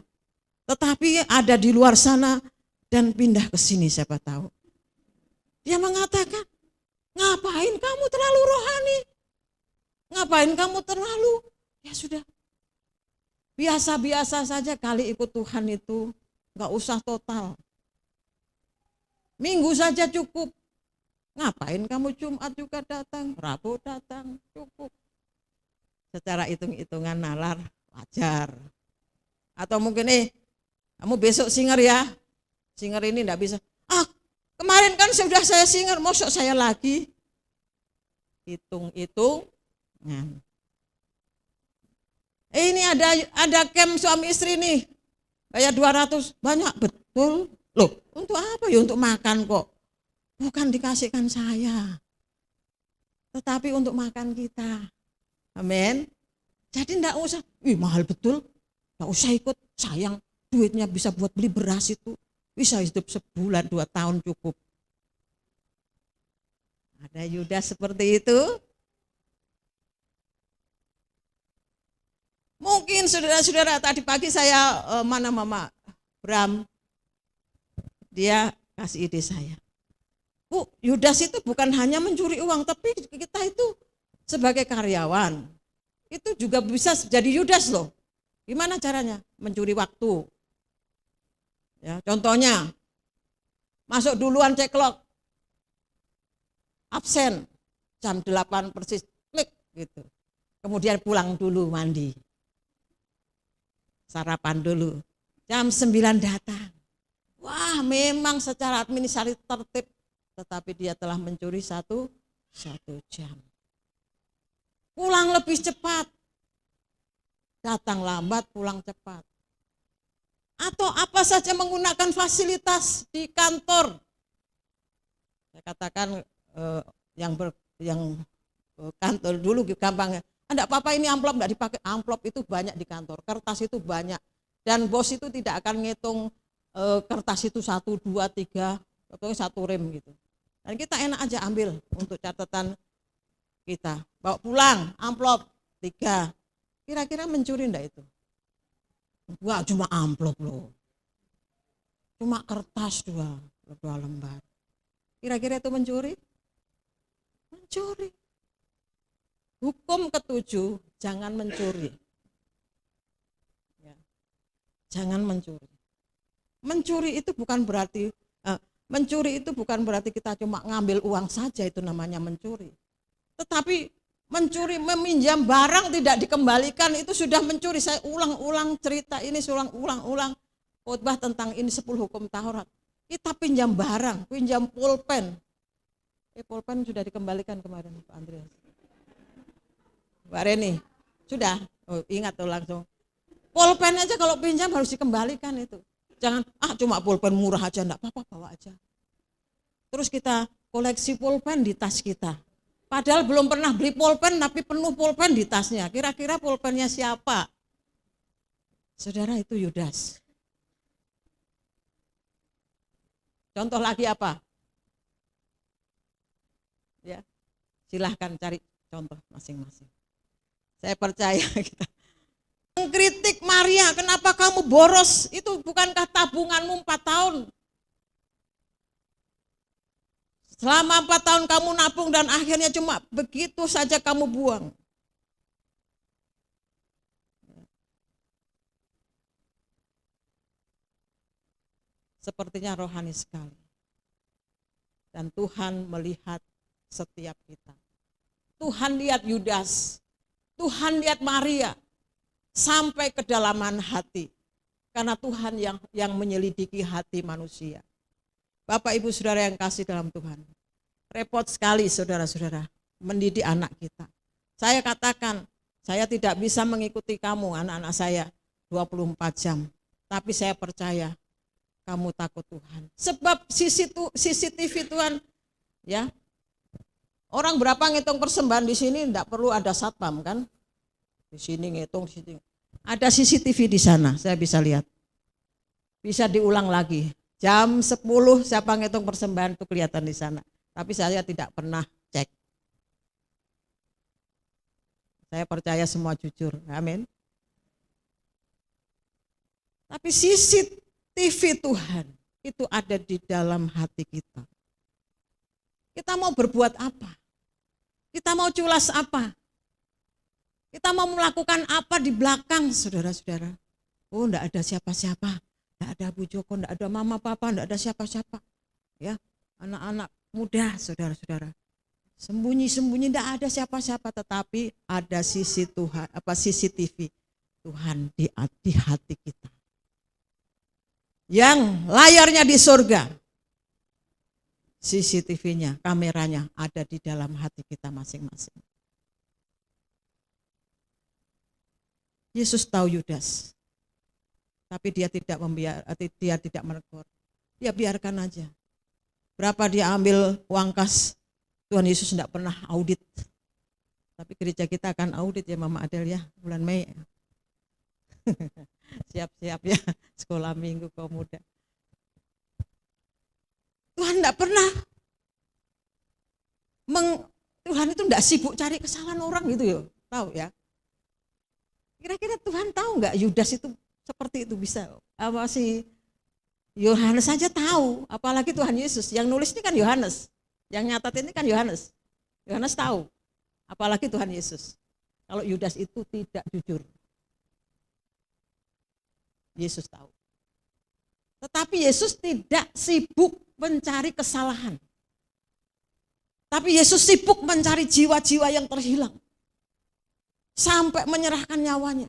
Tetapi ada di luar sana dan pindah ke sini siapa tahu. Dia mengatakan, ngapain kamu terlalu rohani? Ngapain kamu terlalu, ya sudah. Biasa-biasa saja kali ikut Tuhan itu, gak usah total. Minggu saja cukup. Ngapain kamu Jumat juga datang, Rabu datang, cukup. Secara hitung-hitungan nalar wajar. Atau mungkin kamu besok singer ya. Singer ini enggak bisa. Kemarin kan sudah saya singer, mosok saya lagi. Hitung-hitungan. Ini ada camp suami istri nih. Bayar 200, banyak betul. Loh, untuk apa ya? Untuk makan kok. Bukan dikasihkan saya. Tetapi untuk makan kita. Amin. Jadi enggak usah, mahal betul. Enggak usah ikut, sayang. Duitnya bisa buat beli beras itu. Bisa hidup sebulan, 2 tahun cukup. Ada Yudas seperti itu. Mungkin saudara-saudara tadi pagi saya mana Mama Bram. Dia kasih ide saya. Bu, Yudas itu bukan hanya mencuri uang, tapi kita itu sebagai karyawan. Itu juga bisa jadi Yudas loh. Gimana caranya? Mencuri waktu. Ya, contohnya, masuk duluan ceklok. Absen, jam 8 persis, klik gitu. Kemudian pulang dulu mandi. Sarapan dulu. Jam 9 datang. Wah, memang secara administratif tertib, tetapi dia telah mencuri satu jam. Pulang lebih cepat. Datang lambat, pulang cepat. Atau apa saja menggunakan fasilitas di kantor. Saya katakan yang kantor dulu gampang. Enggak apa-apa ini amplop enggak dipakai. Amplop itu banyak di kantor, kertas itu banyak. Dan bos itu tidak akan ngitung kertas itu 1, 2, 3, atau 1 rem gitu. Dan kita enak aja ambil untuk catatan kita. Bawa pulang, amplop 3. Kira-kira mencuri enggak itu? Wah, cuma amplop loh. Cuma kertas 2 lembar. Kira-kira itu mencuri? Mencuri. Hukum ke-7, jangan mencuri. Ya. Jangan mencuri. Mencuri itu bukan berarti kita cuma ngambil uang saja, itu namanya mencuri. Tetapi mencuri, meminjam barang tidak dikembalikan, itu sudah mencuri. Saya ulang-ulang cerita ini, ulang-ulang khotbah tentang ini 10 hukum Taurat. Kita pinjam barang, pinjam pulpen. Pulpen sudah dikembalikan kemarin Pak Andreas. Mbak Reni, sudah? Oh, ingat tuh langsung. Pulpen aja kalau pinjam harus dikembalikan itu. Jangan, cuma pulpen murah aja, enggak apa-apa, bawa aja. Terus kita koleksi pulpen di tas kita. Padahal belum pernah beli pulpen, tapi penuh pulpen di tasnya. Kira-kira pulpennya siapa? Saudara, itu Yudas. Contoh lagi apa? Ya, silahkan cari contoh masing-masing. Saya percaya kita mengkritik Maria, kenapa kamu boros? Itu bukankah tabunganmu 4 tahun? Selama 4 tahun kamu nabung dan akhirnya cuma begitu saja kamu buang. Sepertinya rohani sekali. Dan Tuhan melihat setiap kita. Tuhan lihat Yudas. Tuhan lihat Maria sampai kedalaman hati. Karena Tuhan yang menyelidiki hati manusia. Bapak Ibu Saudara yang kasih dalam Tuhan. Repot sekali saudara-saudara mendidik anak kita. Saya katakan, saya tidak bisa mengikuti kamu anak-anak saya 24 jam. Tapi saya percaya kamu takut Tuhan. Sebab CCTV Tuhan, ya. Orang berapa ngitung persembahan di sini tidak perlu ada satpam kan? Di sini ngitung, di sini. Ada CCTV di sana, saya bisa lihat. Bisa diulang lagi. Jam 10 siapa ngitung persembahan itu kelihatan di sana. Tapi saya tidak pernah cek. Saya percaya semua jujur. Amin. Tapi CCTV Tuhan itu ada di dalam hati kita. Kita mau berbuat apa? Kita mau culas apa? Kita mau melakukan apa di belakang, saudara-saudara? Oh, enggak ada siapa-siapa. Enggak ada Bu Joko, enggak ada mama papa, enggak ada siapa-siapa. Ya, anak-anak muda, saudara-saudara. Sembunyi-sembunyi enggak ada siapa-siapa, tetapi ada CCTV Tuhan di hati kita. Yang layarnya di surga. CCTV-nya, kameranya ada di dalam hati kita masing-masing. Yesus tahu Yudas, tapi dia tidak menegur. Dia biarkan aja. Berapa dia ambil uang kas, Tuhan Yesus tidak pernah audit. Tapi gereja kita akan audit ya Mama Adel ya, bulan Mei. Siap-siap ya, sekolah minggu kaum muda. Tuhan tidak pernah, Tuhan itu tidak sibuk cari kesalahan orang gitu ya, tahu ya. Kira-kira Tuhan tahu nggak Yudas itu seperti itu bisa? Apa sih? Yohanes saja tahu, apalagi Tuhan Yesus. Yang nulis ini kan Yohanes, yang nyatat ini kan Yohanes. Yohanes tahu, apalagi Tuhan Yesus. Kalau Yudas itu tidak jujur, Yesus tahu. Tetapi Yesus tidak sibuk mencari kesalahan. Tapi Yesus sibuk mencari jiwa-jiwa yang terhilang. Sampai menyerahkan nyawanya.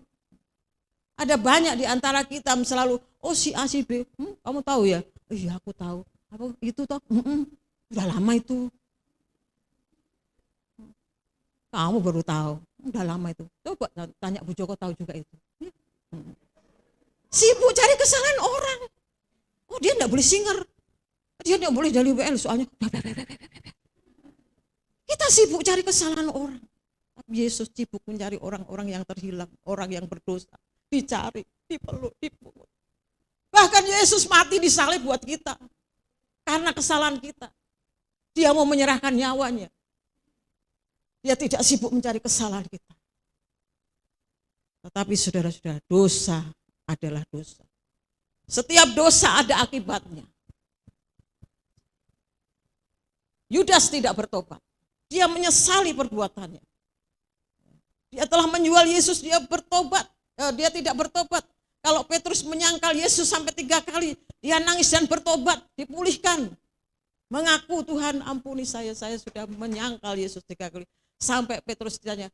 Ada banyak di antara kita selalu, oh si A, si B, kamu tahu ya? Iya aku tahu. Apa itu toh? Udah lama itu. Kamu baru tahu, udah lama itu. Coba tanya Bu Joko tahu juga itu. Sibuk cari kesalahan orang. Oh dia enggak boleh singer. Dia enggak boleh dari WL soalnya. Kita sibuk cari kesalahan orang. Yesus sibuk mencari orang-orang yang terhilang, orang yang berdosa, dicari, dipeluk, dipungut. Bahkan Yesus mati disalib buat kita, karena kesalahan kita. Dia mau menyerahkan nyawanya. Dia tidak sibuk mencari kesalahan kita. Tetapi saudara-saudara, dosa adalah dosa. Setiap dosa ada akibatnya. Yudas tidak bertobat. Dia menyesali perbuatannya. Dia telah menjual Yesus, dia bertobat. Dia tidak bertobat. Kalau Petrus menyangkal Yesus sampai 3 kali, dia nangis dan bertobat, dipulihkan. Mengaku Tuhan ampuni saya sudah menyangkal Yesus 3 kali. Sampai Petrus ditanya,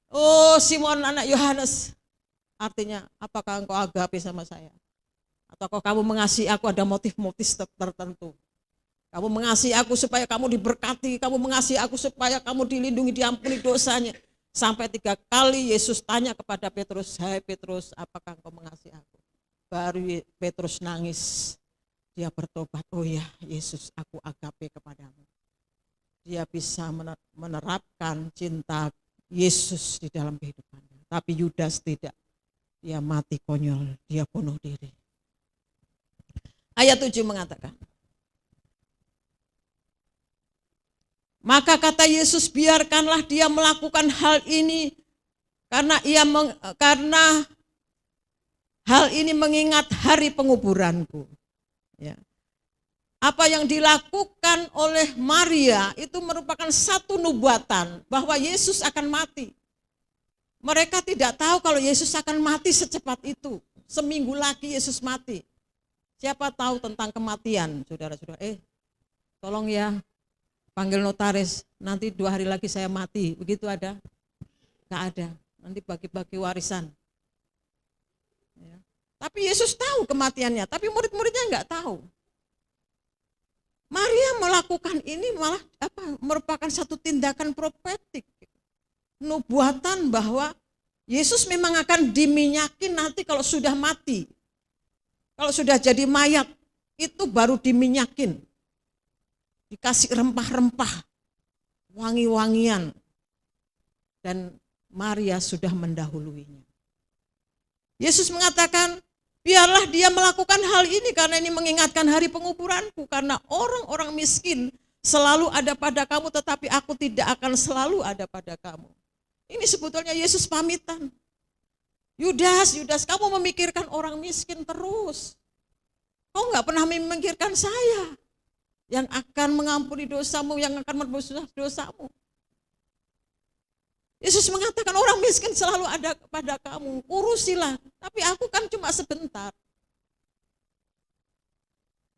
oh Simon anak Yohanes, artinya apakah engkau agape sama saya? Atau kamu mengasihi aku ada motif-motif tertentu? Kamu mengasihi aku supaya kamu diberkati, kamu mengasihi aku supaya kamu dilindungi, diampuni dosanya. Sampai 3 kali Yesus tanya kepada Petrus, hai Petrus, apakah engkau mengasihi aku? Baru Petrus nangis, dia bertobat, oh ya Yesus aku agape kepadamu. Dia bisa menerapkan cinta Yesus di dalam kehidupannya. Tapi Yudas tidak, dia mati konyol, dia bunuh diri. Ayat 7 mengatakan, maka kata Yesus, biarkanlah dia melakukan hal ini karena hal ini mengingat hari penguburanku. Ya. Apa yang dilakukan oleh Maria itu merupakan satu nubuatan bahwa Yesus akan mati. Mereka tidak tahu kalau Yesus akan mati secepat itu. Seminggu lagi Yesus mati. Siapa tahu tentang kematian, saudara-saudara? Tolong ya, panggil notaris, nanti 2 hari lagi saya mati, begitu ada? Enggak ada, nanti bagi-bagi warisan. Ya. Tapi Yesus tahu kematiannya, tapi murid-muridnya enggak tahu. Maria melakukan ini malah merupakan satu tindakan profetik, nubuatan bahwa Yesus memang akan diminyakin nanti kalau sudah mati. Kalau sudah jadi mayat, itu baru diminyakin. Dikasih rempah-rempah, wangi-wangian. Dan Maria sudah mendahuluinya. Yesus mengatakan, biarlah dia melakukan hal ini karena ini mengingatkan hari penguburanku. Karena orang-orang miskin selalu ada pada kamu, tetapi aku tidak akan selalu ada pada kamu. Ini sebetulnya Yesus pamitan. Yudas, kamu memikirkan orang miskin terus. Kau nggak pernah memikirkan saya yang akan mengampuni dosamu, yang akan menebus dosamu. Yesus mengatakan orang miskin selalu ada pada kamu, urusilah. Tapi aku kan cuma sebentar.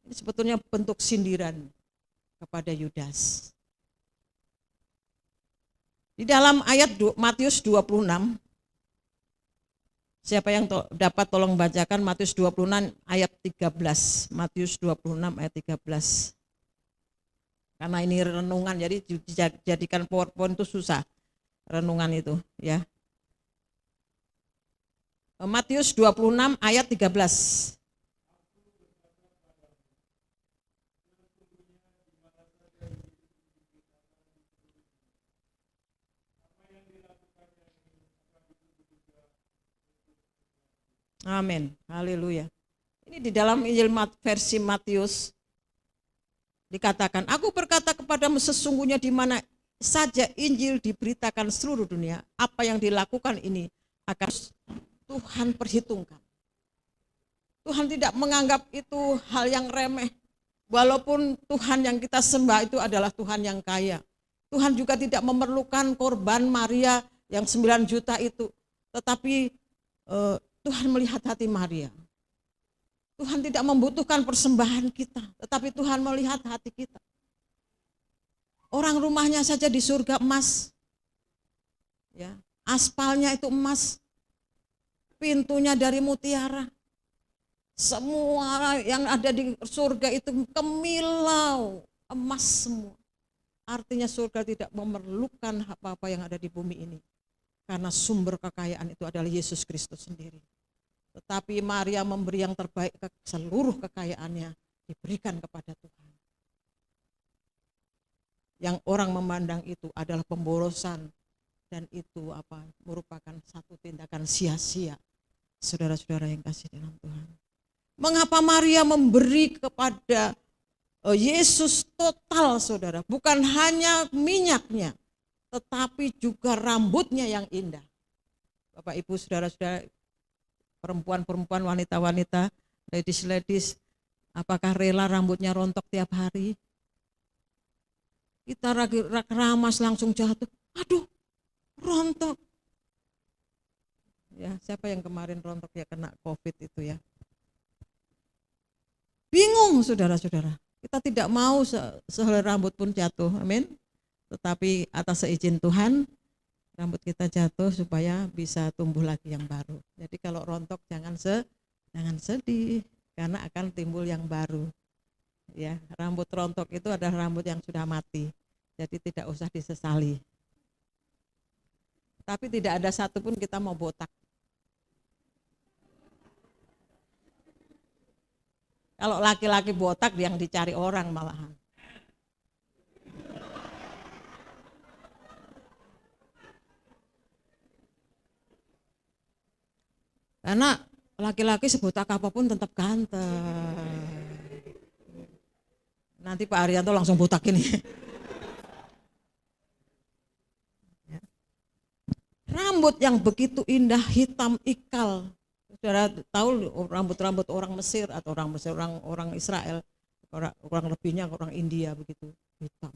Ini sebetulnya bentuk sindiran kepada Yudas. Di dalam ayat Matius 26, siapa yang dapat tolong bacakan Matius 26 ayat 13. Matius 26 ayat 13. Karena ini renungan, jadi jadikan PowerPoint itu susah. Renungan itu ya. Matius 26 ayat 13. Amin. Haleluya. Ini di dalam Injil versi Matius dikatakan, aku berkata kepadamu sesungguhnya di mana saja Injil diberitakan seluruh dunia, apa yang dilakukan ini akan Tuhan perhitungkan. Tuhan tidak menganggap itu hal yang remeh. Walaupun Tuhan yang kita sembah itu adalah Tuhan yang kaya. Tuhan juga tidak memerlukan korban Maria yang 9 juta itu. Tetapi Tuhan melihat hati Maria. Tuhan tidak membutuhkan persembahan kita, tetapi Tuhan melihat hati kita. Orang rumahnya saja di surga emas. Ya, aspalnya itu emas. Pintunya dari mutiara. Semua yang ada di surga itu kemilau, emas semua. Artinya surga tidak memerlukan apa-apa yang ada di bumi ini. Karena sumber kekayaan itu adalah Yesus Kristus sendiri. Tetapi Maria memberi yang terbaik, seluruh kekayaannya diberikan kepada Tuhan. Yang orang memandang itu adalah pemborosan dan itu merupakan satu tindakan sia-sia. Saudara-saudara yang kasih dalam Tuhan. Mengapa Maria memberi kepada Yesus total, saudara? Bukan hanya minyaknya, tetapi juga rambutnya yang indah. Bapak, Ibu, saudara-saudara, perempuan-perempuan, wanita-wanita, ladies-ladies, apakah rela rambutnya rontok tiap hari? Kita ramas langsung jatuh, aduh, rontok. Ya, siapa yang kemarin rontok ya kena COVID itu ya? Bingung, saudara-saudara. Kita tidak mau sehelai rambut pun jatuh, amin. Tetapi atas seizin Tuhan, rambut kita jatuh supaya bisa tumbuh lagi yang baru. Jadi kalau rontok jangan sedih, karena akan timbul yang baru. Ya, rambut rontok itu adalah rambut yang sudah mati. Jadi tidak usah disesali. Tapi tidak ada satupun kita mau botak. Kalau laki-laki botak yang dicari orang malahan. Karena laki-laki sebotak apapun tetap ganteng. Nanti Pak Arianto langsung botak ini. Rambut yang begitu indah, hitam ikal. Saudara tahu rambut-rambut orang Mesir atau orang Israel, orang lebihnya orang India begitu hitam.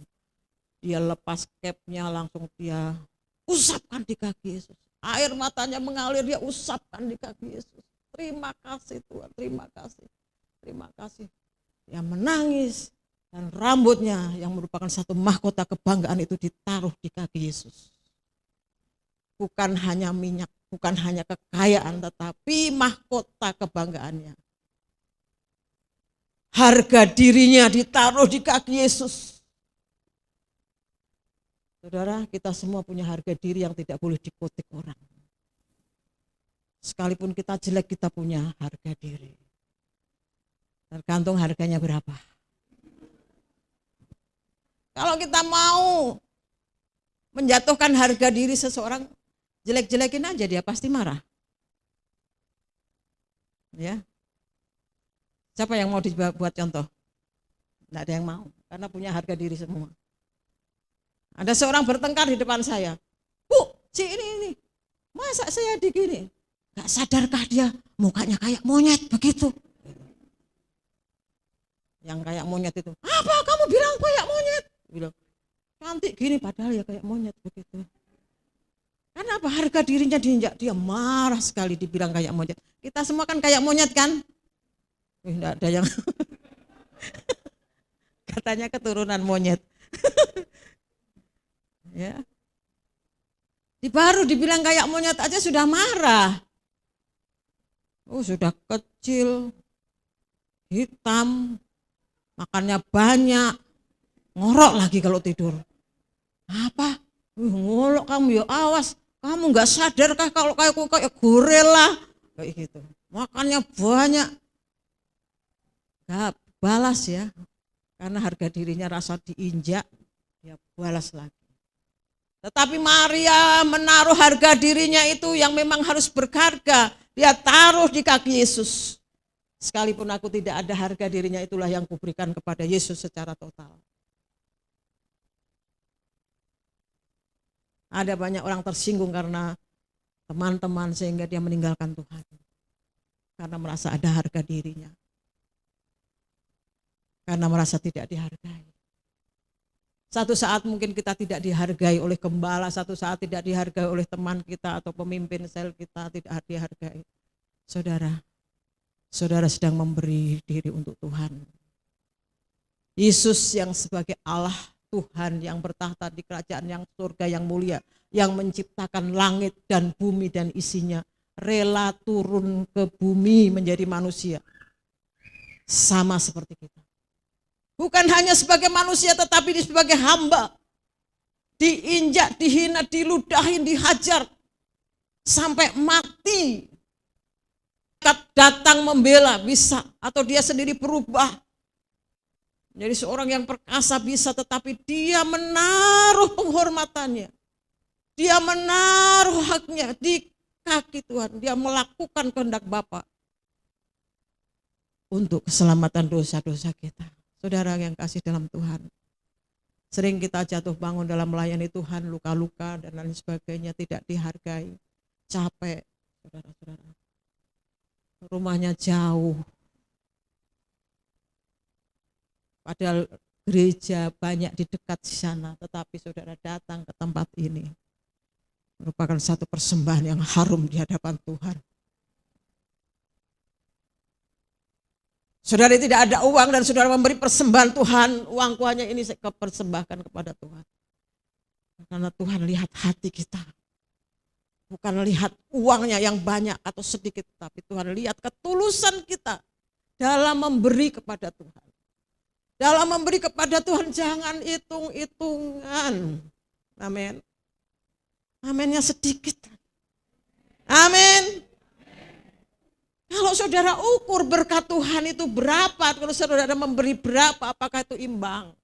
Dia lepas capnya langsung dia usapkan di kaki Yesus. Air matanya mengalir, dia usapkan di kaki Yesus. Terima kasih Tuhan, terima kasih. Terima kasih. Dia menangis dan rambutnya yang merupakan satu mahkota kebanggaan itu ditaruh di kaki Yesus. Bukan hanya minyak, bukan hanya kekayaan, tetapi mahkota kebanggaannya. Harga dirinya ditaruh di kaki Yesus. Saudara, kita semua punya harga diri yang tidak boleh dikutik orang. Sekalipun kita jelek, kita punya harga diri. Tergantung harganya berapa. Kalau kita mau menjatuhkan harga diri seseorang, jelek-jelekin aja, dia pasti marah. Ya. Siapa yang mau dibuat contoh? Tidak ada yang mau, karena punya harga diri semua. Ada seorang bertengkar di depan saya. Bu, si ini, masa saya digini? Gak sadarkah dia mukanya kayak monyet begitu? Yang kayak monyet itu, apa kamu bilang kayak monyet? Bilang, cantik gini padahal ya kayak monyet begitu. Karena apa? Harga dirinya diinjak, dia marah sekali dibilang kayak monyet. Kita semua kan kayak monyet kan? Enggak ada yang katanya keturunan monyet. Ya. Baru dibilang kayak monyet aja sudah marah. Oh, sudah kecil, hitam, makannya banyak, ngorok lagi kalau tidur. Apa? Ngorok kamu ya, awas. Kamu nggak sadarkah kalau kayak gorila kayak gitu. Makannya banyak. Gak balas ya. Karena harga dirinya rasa diinjak, ya balas lagi. Tetapi Maria menaruh harga dirinya itu yang memang harus berharga. Dia taruh di kaki Yesus. Sekalipun aku tidak ada, harga dirinya itulah yang kuberikan kepada Yesus secara total. Ada banyak orang tersinggung karena teman-teman sehingga dia meninggalkan Tuhan. Karena merasa ada harga dirinya. Karena merasa tidak dihargai. Satu saat mungkin kita tidak dihargai oleh gembala, satu saat tidak dihargai oleh teman kita atau pemimpin sel kita, tidak dihargai. Saudara sedang memberi diri untuk Tuhan. Yesus yang sebagai Allah Tuhan yang bertahta di kerajaan yang surga yang mulia, yang menciptakan langit dan bumi dan isinya, rela turun ke bumi menjadi manusia. Sama seperti kita. Bukan hanya sebagai manusia tetapi sebagai hamba. Diinjak, dihina, diludahin, dihajar. Sampai mati. Datang membela bisa. Atau dia sendiri berubah. Jadi seorang yang perkasa bisa, tetapi dia menaruh penghormatannya. Dia menaruh haknya di kaki Tuhan. Dia melakukan kehendak Bapa. Untuk keselamatan dosa-dosa kita. Saudara yang kasih dalam Tuhan, sering kita jatuh bangun dalam melayani Tuhan, luka-luka dan lain sebagainya, tidak dihargai, capek, saudara-saudara. Rumahnya jauh, padahal gereja banyak di dekat di sana, tetapi saudara datang ke tempat ini, merupakan satu persembahan yang harum di hadapan Tuhan. Saudara tidak ada uang dan saudara memberi persembahan Tuhan, uangku hanya ini saya persembahkan kepada Tuhan. Karena Tuhan lihat hati kita. Bukan lihat uangnya yang banyak atau sedikit, tapi Tuhan lihat ketulusan kita dalam memberi kepada Tuhan. Dalam memberi kepada Tuhan jangan hitung-hitungan. Amin. Aminnya sedikit. Amin. Kalau saudara ukur berkat Tuhan itu berapa, kalau saudara memberi berapa, apakah itu imbang?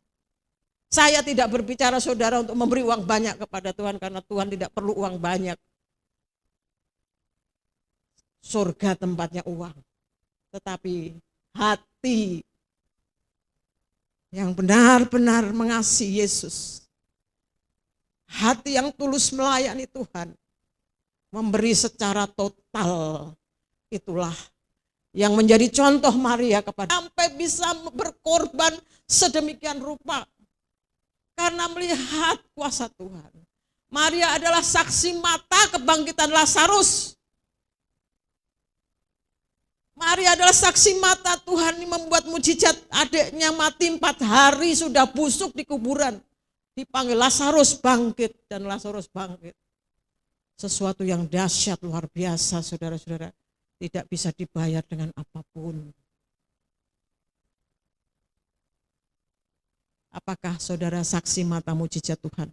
Saya tidak berbicara saudara untuk memberi uang banyak kepada Tuhan, karena Tuhan tidak perlu uang banyak. Surga tempatnya uang. Tetapi hati yang benar-benar mengasihi Yesus. Hati yang tulus melayani Tuhan. Memberi secara total. Itulah yang menjadi contoh Maria kepada sampai bisa berkorban sedemikian rupa karena melihat kuasa Tuhan. Maria adalah saksi mata kebangkitan Lazarus. Maria adalah saksi mata Tuhan yang membuat mujizat, adiknya mati 4 hari sudah busuk di kuburan. Dipanggil Lazarus bangkit dan Lazarus bangkit. Sesuatu yang dahsyat luar biasa saudara-saudara. Tidak bisa dibayar dengan apapun. Apakah saudara saksi mata mujizat Tuhan?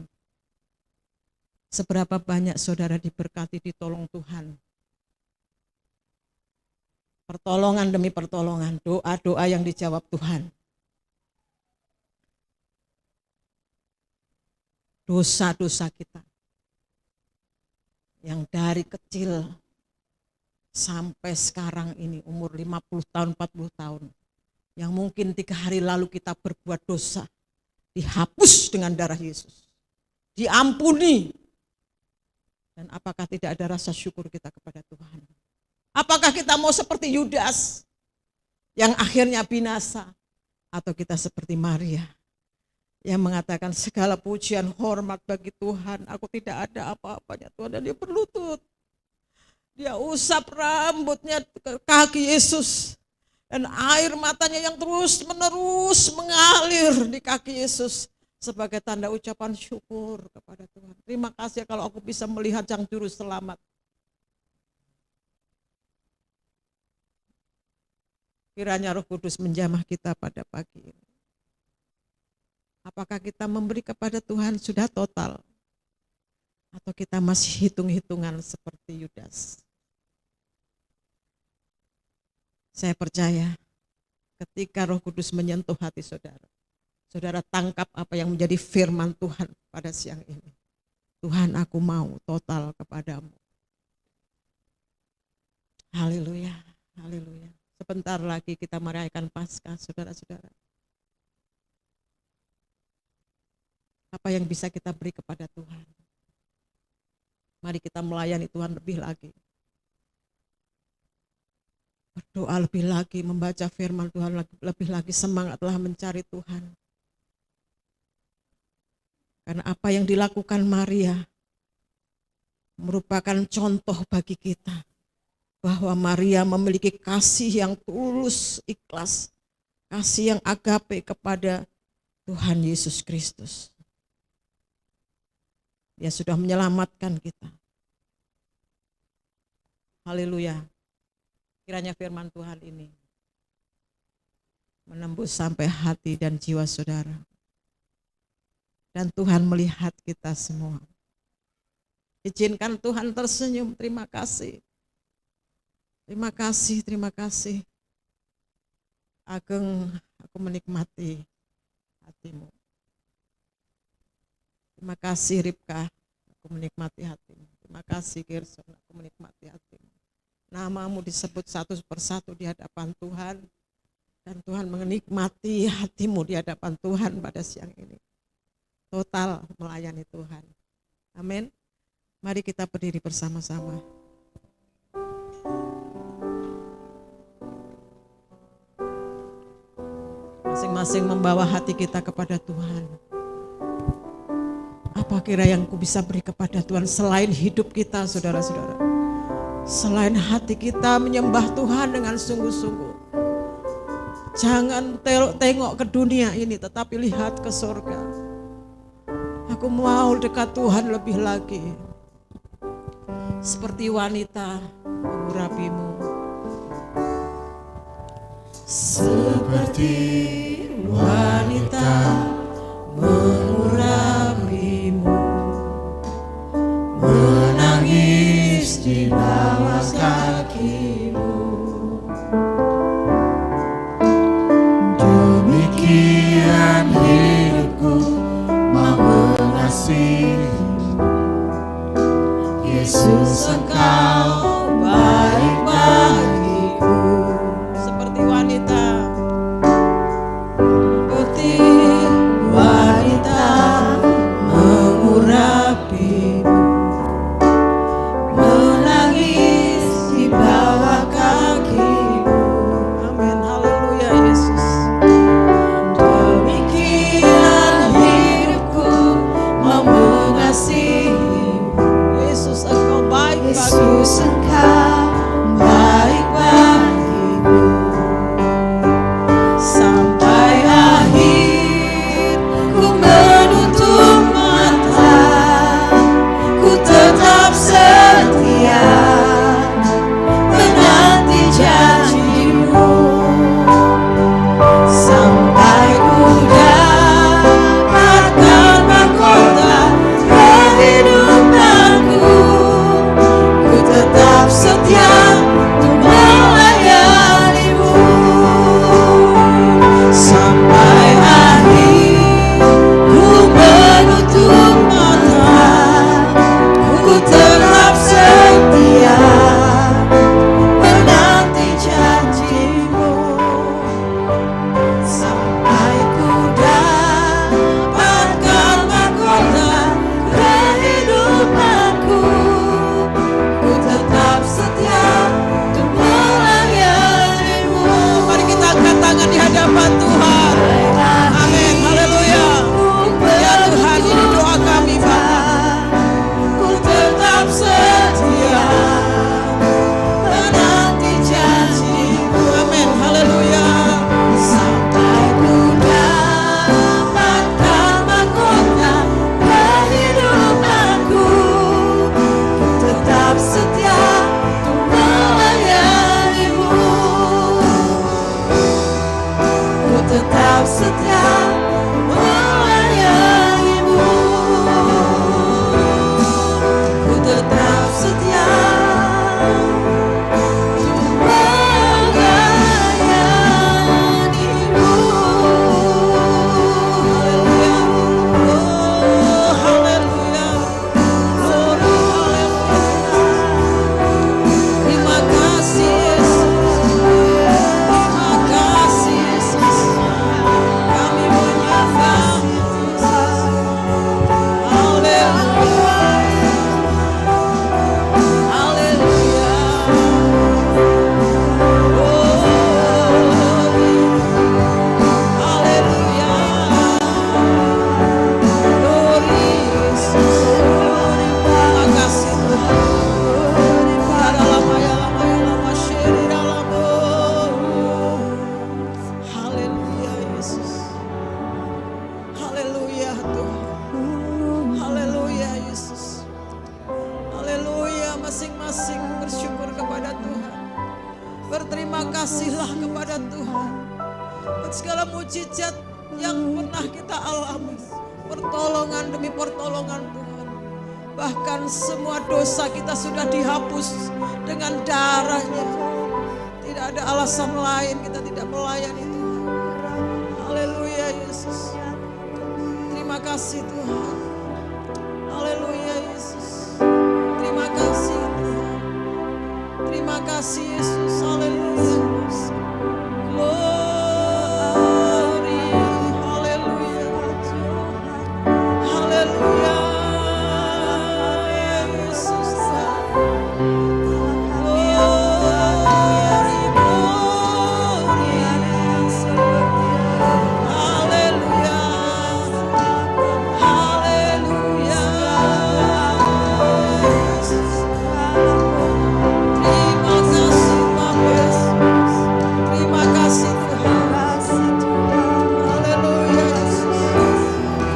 Seberapa banyak saudara diberkati, ditolong Tuhan? Pertolongan demi pertolongan, doa-doa yang dijawab Tuhan. Dosa-dosa kita yang dari kecil sampai sekarang ini umur 50 tahun, 40 tahun, yang mungkin 3 hari lalu kita berbuat dosa, dihapus dengan darah Yesus, diampuni. Dan apakah tidak ada rasa syukur kita kepada Tuhan? Apakah kita mau seperti Yudas yang akhirnya binasa, atau kita seperti Maria yang mengatakan segala pujian hormat bagi Tuhan, aku tidak ada apa-apanya Tuhan, dan dia berlutut, dia usap rambutnya ke kaki Yesus, dan air matanya yang terus menerus mengalir di kaki Yesus sebagai tanda ucapan syukur kepada Tuhan. Terima kasih kalau aku bisa melihat Sang Juru Selamat. Kiranya Roh Kudus menjamah kita pada pagi ini. Apakah kita memberi kepada Tuhan sudah total? Atau kita masih hitung-hitungan seperti Yudas? Saya percaya ketika Roh Kudus menyentuh hati saudara, saudara tangkap apa yang menjadi firman Tuhan pada siang ini. Tuhan, aku mau total kepadamu. Haleluya, haleluya. Sebentar lagi kita merayakan Paskah, saudara-saudara. Apa yang bisa kita beri kepada Tuhan? Mari kita melayani Tuhan lebih lagi. Berdoa lebih lagi, membaca firman Tuhan lebih lagi, semangatlah mencari Tuhan. Karena apa yang dilakukan Maria merupakan contoh bagi kita. Bahwa Maria memiliki kasih yang tulus, ikhlas. Kasih yang agape kepada Tuhan Yesus Kristus. Dia sudah menyelamatkan kita. Haleluya. Kiranya firman Tuhan ini menembus sampai hati dan jiwa saudara. Dan Tuhan melihat kita semua. Izinkan Tuhan tersenyum, terima kasih. Terima kasih, terima kasih. Ageng, aku menikmati hatimu. Terima kasih Ribka, aku menikmati hatimu. Terima kasih Gerson, aku menikmati hatimu. Namamu disebut satu persatu di hadapan Tuhan. Dan Tuhan menikmati hatimu di hadapan Tuhan pada siang ini. Total melayani Tuhan. Amin. Mari kita berdiri bersama-sama. Masing-masing membawa hati kita kepada Tuhan. Apa kira yang ku bisa beri kepada Tuhan selain hidup kita, saudara-saudara? Selain hati kita menyembah Tuhan dengan sungguh-sungguh. Jangan tengok ke dunia ini, tetapi lihat ke surga. Aku mau dekat Tuhan lebih lagi. Seperti wanita mengurapimu. Seperti wanita mengurapimu, menangis di bawah kakimu. Demikian hidupku mau mengasihimu. Yesus, Engkau baik bagiku. Seperti wanita, Seperti wanita mengurapimu, menangis di bawah Berterima kasihlah kepada Tuhan untuk segala mujizat yang pernah kita alami. Pertolongan demi pertolongan Tuhan. Bahkan semua dosa kita sudah dihapus dengan darah-Nya. Tidak ada alasan lain kita tidak melayani Tuhan. Haleluya Yesus. Terima kasih Tuhan. Haleluya Yesus. Terima kasih Tuhan. Terima kasih Yesus. Haleluya. Glory. Haleluya. Haleluya. Yesus. Glory, glory. Haleluya. Haleluya. Terima kasih Bapa Yesus. Terima kasih Tuhan. Haleluya Yesus.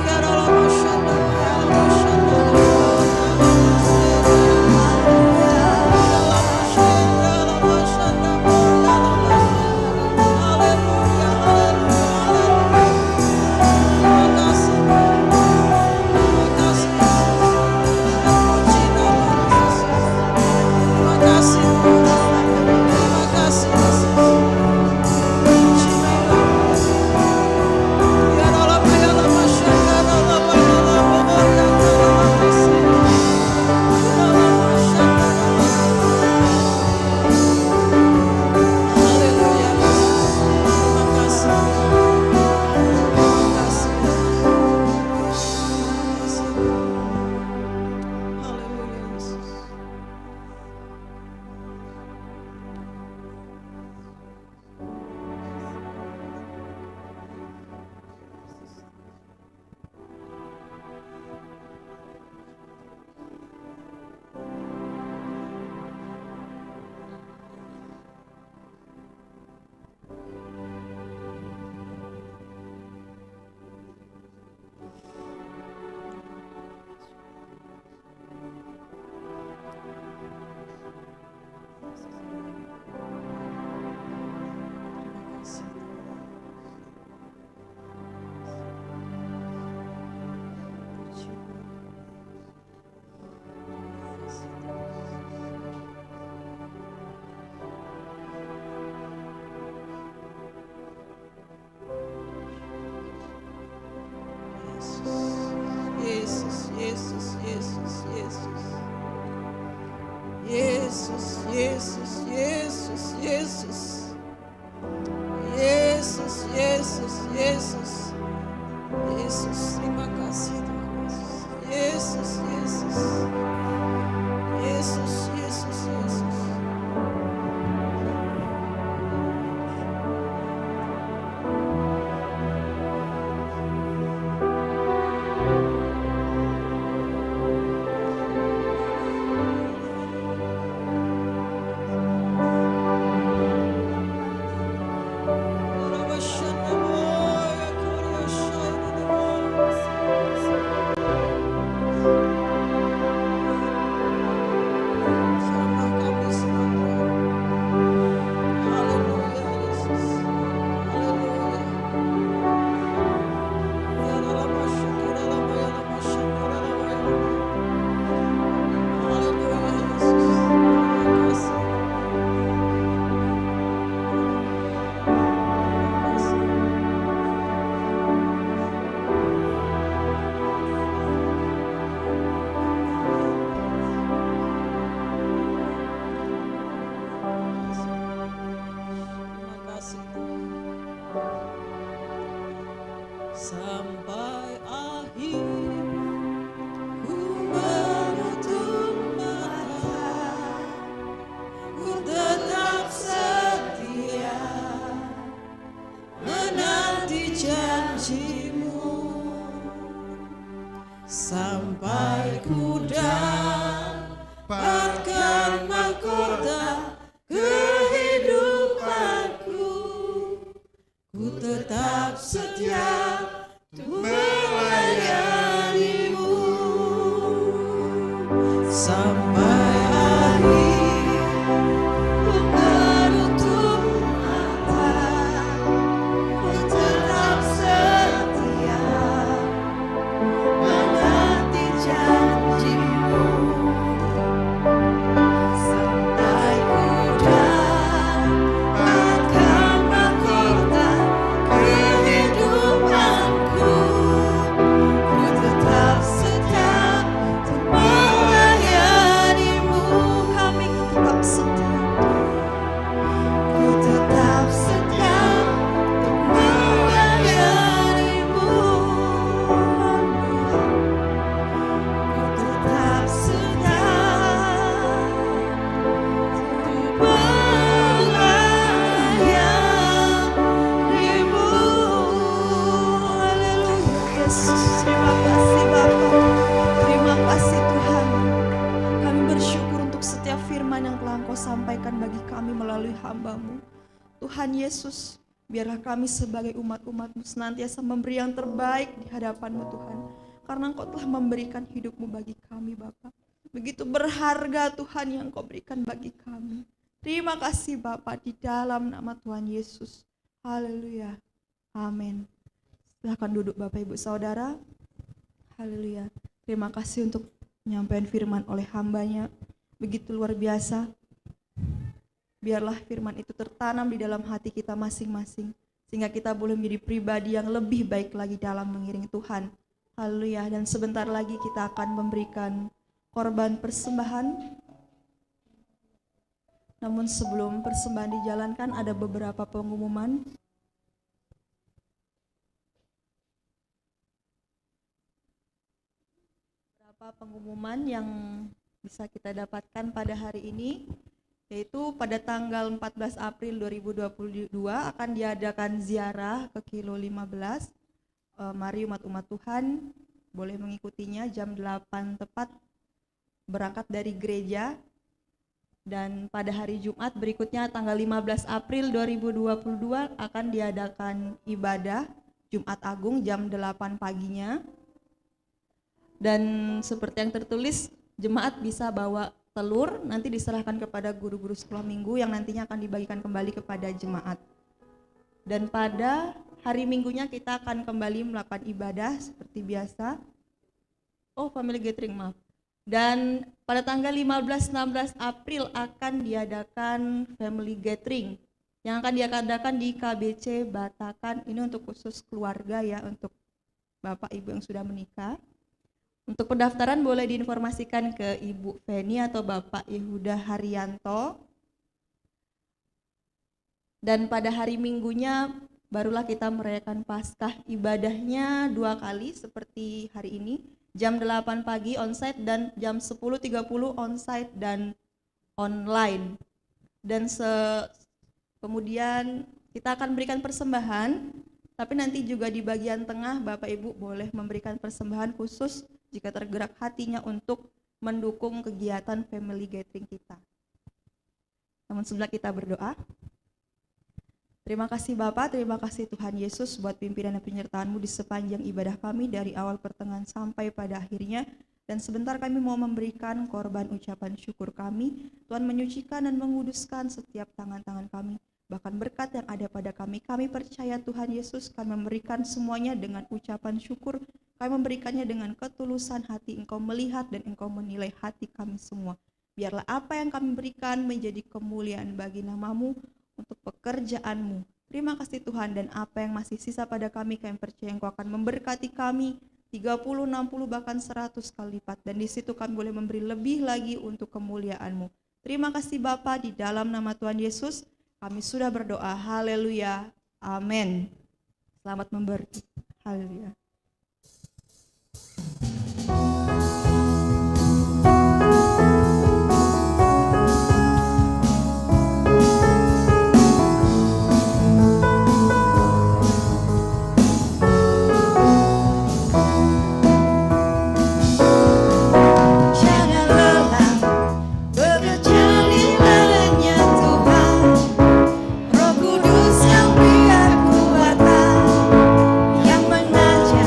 Biarlah masyarakat, Yesus, Yesus, Yesus, Yesus. Yesus, Yesus, Yesus, Yesus. Yesus, Yesus, Yesus. Yesus, terima kasih Tuhan Yesus. Yesus, Yesus. Yesus, Yesus, Yesus. Sampai akhir ku menutup mata, ku tetap setia menanti janjimu, sampai ku dapatkan mahkota kehidupanku. Ku tetap setia untuk melayanimu sampai akhir. Ku menutup hamba-Mu. Tuhan Yesus, biarlah kami sebagai umat-umat-Mu senantiasa memberi yang terbaik di hadapan-Mu Tuhan. Karena Engkau telah memberikan hidup-Mu bagi kami Bapa. Begitu berharga Tuhan yang Engkau berikan bagi kami. Terima kasih Bapa di dalam nama Tuhan Yesus. Haleluya. Amin. Silahkan duduk Bapak Ibu Saudara. Haleluya. Terima kasih untuk penyampaian firman oleh hamba-Nya. Begitu luar biasa. Biarlah firman itu tertanam di dalam hati kita masing-masing. Sehingga kita boleh menjadi pribadi yang lebih baik lagi dalam mengiringi Tuhan. Haleluya. Dan sebentar lagi kita akan memberikan korban persembahan. Namun sebelum persembahan dijalankan ada beberapa pengumuman. Pengumuman yang bisa kita dapatkan pada hari ini, yaitu pada tanggal 14 April 2022 akan diadakan ziarah ke Kilo 15. Mari umat-umat Tuhan boleh mengikutinya jam 8 tepat berangkat dari gereja. Dan pada hari Jumat berikutnya tanggal 15 April 2022 akan diadakan ibadah Jumat Agung jam 8 paginya. Dan seperti yang tertulis, jemaat bisa bawa telur, nanti diserahkan kepada guru-guru sekolah minggu yang nantinya akan dibagikan kembali kepada jemaat. Dan pada hari minggunya kita akan kembali melakukan ibadah seperti biasa. Family gathering, maaf. Dan pada tanggal 15-16 April akan diadakan family gathering yang akan diadakan di KBC Batakan. Ini untuk khusus keluarga ya, untuk Bapak Ibu yang sudah menikah. Untuk pendaftaran boleh diinformasikan ke Ibu Feni atau Bapak Yehuda Haryanto. Dan pada hari minggunya barulah kita merayakan Paskah, ibadahnya 2 kali seperti hari ini. Jam 8 pagi onsite dan jam 10.30 onsite dan online. Dan kemudian kita akan berikan persembahan, tapi nanti juga di bagian tengah Bapak Ibu boleh memberikan persembahan khusus jika tergerak hatinya untuk mendukung kegiatan family gathering kita. Namun sebelah kita berdoa. Terima kasih Bapak, terima kasih Tuhan Yesus buat pimpinan dan penyertaan-Mu di sepanjang ibadah kami dari awal pertengahan sampai pada akhirnya. Dan sebentar kami mau memberikan korban ucapan syukur kami. Tuhan menyucikan dan menguduskan setiap tangan-tangan kami. Bahkan berkat yang ada pada kami percaya Tuhan Yesus kami memberikan semuanya dengan ucapan syukur. Kami memberikannya dengan ketulusan hati. Engkau melihat dan Engkau menilai hati kami semua. Biarlah apa yang kami berikan menjadi kemuliaan bagi nama-Mu untuk pekerjaan-Mu. Terima kasih Tuhan, dan apa yang masih sisa pada kami percaya Engkau akan memberkati kami 30, 60, bahkan 100 kali lipat. Dan di situ kami boleh memberi lebih lagi untuk kemuliaan-Mu. Terima kasih Bapa, di dalam nama Tuhan Yesus kami sudah berdoa. Haleluya. Amin. Selamat memberkati. Haleluya. Roh Kudus yang biar kuatan, yang mengajar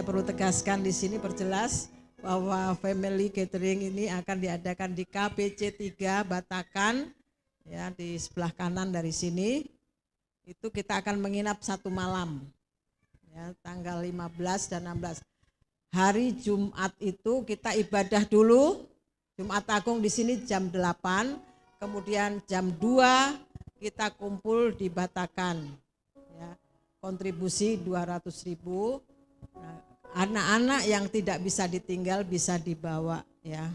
perlu tegaskan di sini perjelas bahwa family gathering ini akan diadakan di KBC 3 Batakan, ya, di sebelah kanan dari sini. Itu kita akan menginap 1 malam, ya, tanggal 15 dan 16. Hari Jumat itu kita ibadah dulu, Jumat Agung di sini jam 8, kemudian jam 2 kita kumpul di Batakan, ya, kontribusi 200.000. Nah, anak-anak yang tidak bisa ditinggal bisa dibawa, ya,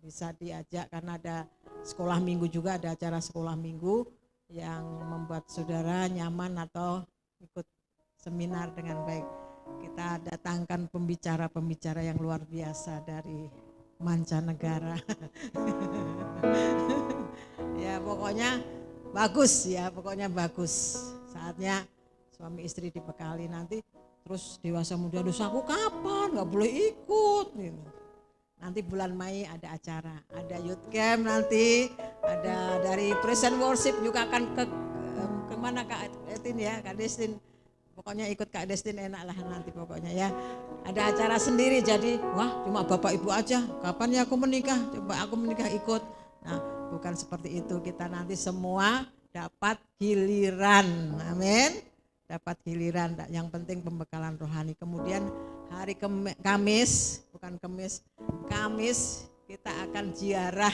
bisa diajak karena ada sekolah minggu juga, ada acara sekolah minggu yang membuat saudara nyaman atau ikut seminar dengan baik. Kita datangkan pembicara-pembicara yang luar biasa dari mancanegara. Ya pokoknya bagus, ya pokoknya bagus. Saatnya suami istri dibekali nanti. Terus dewasa muda, dosa aku kapan? Gak boleh ikut. Gitu. Nanti bulan Mei ada acara, ada youth camp nanti, ada dari Present Worship juga akan ke mana Kak Destin, ya Kak Destin. Pokoknya ikut Kak Destin enak lah nanti pokoknya, ya. Ada acara sendiri, jadi wah cuma bapak ibu aja, kapan ya aku menikah, coba aku menikah ikut. Nah bukan seperti itu, kita nanti semua dapat giliran, amin. Dapat giliran, yang penting pembekalan rohani. Kemudian hari Kamis, bukan Kemis, Kamis kita akan ziarah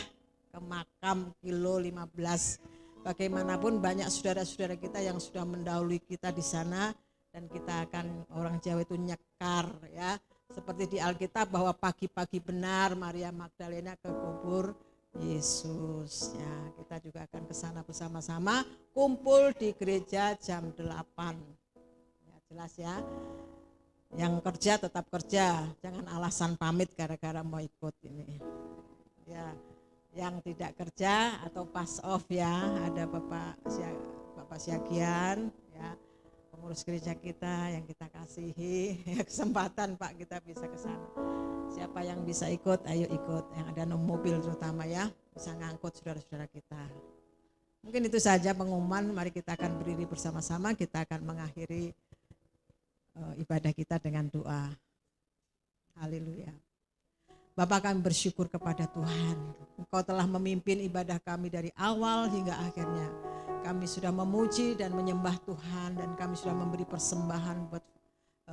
ke makam Kilo 15. Bagaimanapun banyak saudara-saudara kita yang sudah mendahului kita di sana, dan kita akan, orang Jawa itu nyekar, ya. Seperti di Alkitab bahwa pagi-pagi benar Maria Magdalena ke kubur Yesus, ya. Kita juga akan ke sana bersama-sama, kumpul di gereja jam 8. Ya, jelas ya. Yang kerja tetap kerja, jangan alasan pamit gara-gara mau ikut ini. Ya, yang tidak kerja atau pass off, ya, ada Bapak Syagian, ya, pengurus gereja kita yang kita kasihi, ya, kesempatan Pak kita bisa ke sana. Siapa yang bisa ikut, ayo ikut. Yang ada mobil terutama, ya, bisa ngangkut saudara-saudara kita. Mungkin itu saja pengumuman. Mari kita akan berdiri bersama-sama. Kita akan mengakhiri ibadah kita dengan doa. Haleluya. Bapak, kami bersyukur kepada Tuhan. Engkau telah memimpin ibadah kami dari awal hingga akhirnya. Kami sudah memuji dan menyembah Tuhan, dan kami sudah memberi persembahan buat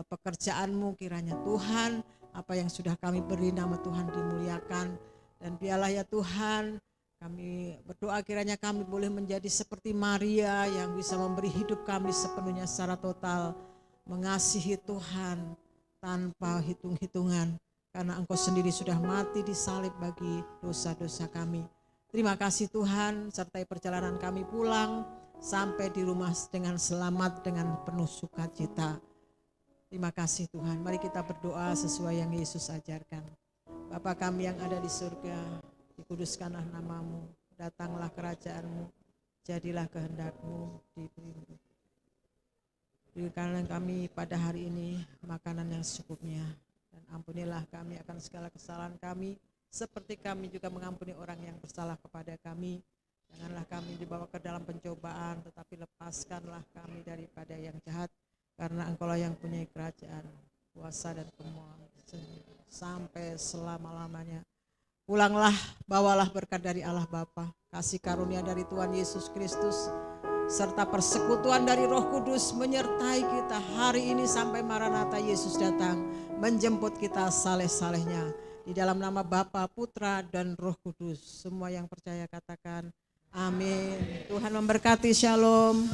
pekerjaan-Mu. Kiranya Tuhan, apa yang sudah kami beri, nama Tuhan dimuliakan. Dan biarlah ya Tuhan, kami berdoa kiranya kami boleh menjadi seperti Maria yang bisa memberi hidup kami sepenuhnya secara total, mengasihi Tuhan tanpa hitung-hitungan, karena Engkau sendiri sudah mati di salib bagi dosa-dosa kami. Terima kasih Tuhan, sertai perjalanan kami pulang sampai di rumah dengan selamat, dengan penuh sukacita. Terima kasih Tuhan. Mari kita berdoa sesuai yang Yesus ajarkan. Bapa kami yang ada di surga, dikuduskanlah nama-Mu, datanglah kerajaan-Mu, jadilah kehendak-Mu di bumi. Berikanlah kami pada hari ini makanan yang secukupnya, dan ampunilah kami akan segala kesalahan kami, seperti kami juga mengampuni orang yang bersalah kepada kami. Janganlah kami dibawa ke dalam pencobaan, tetapi lepaskanlah kami daripada yang jahat. Karena Engkaulah yang punya kerajaan, kuasa dan kemuliaan sampai selama-lamanya. Pulanglah, bawalah berkat dari Allah Bapa, kasih karunia dari Tuhan Yesus Kristus, serta persekutuan dari Roh Kudus menyertai kita hari ini sampai Maranatha Yesus datang menjemput kita saleh-salehnya. Di dalam nama Bapa, Putra, dan Roh Kudus. Semua yang percaya katakan amin. Tuhan memberkati, shalom.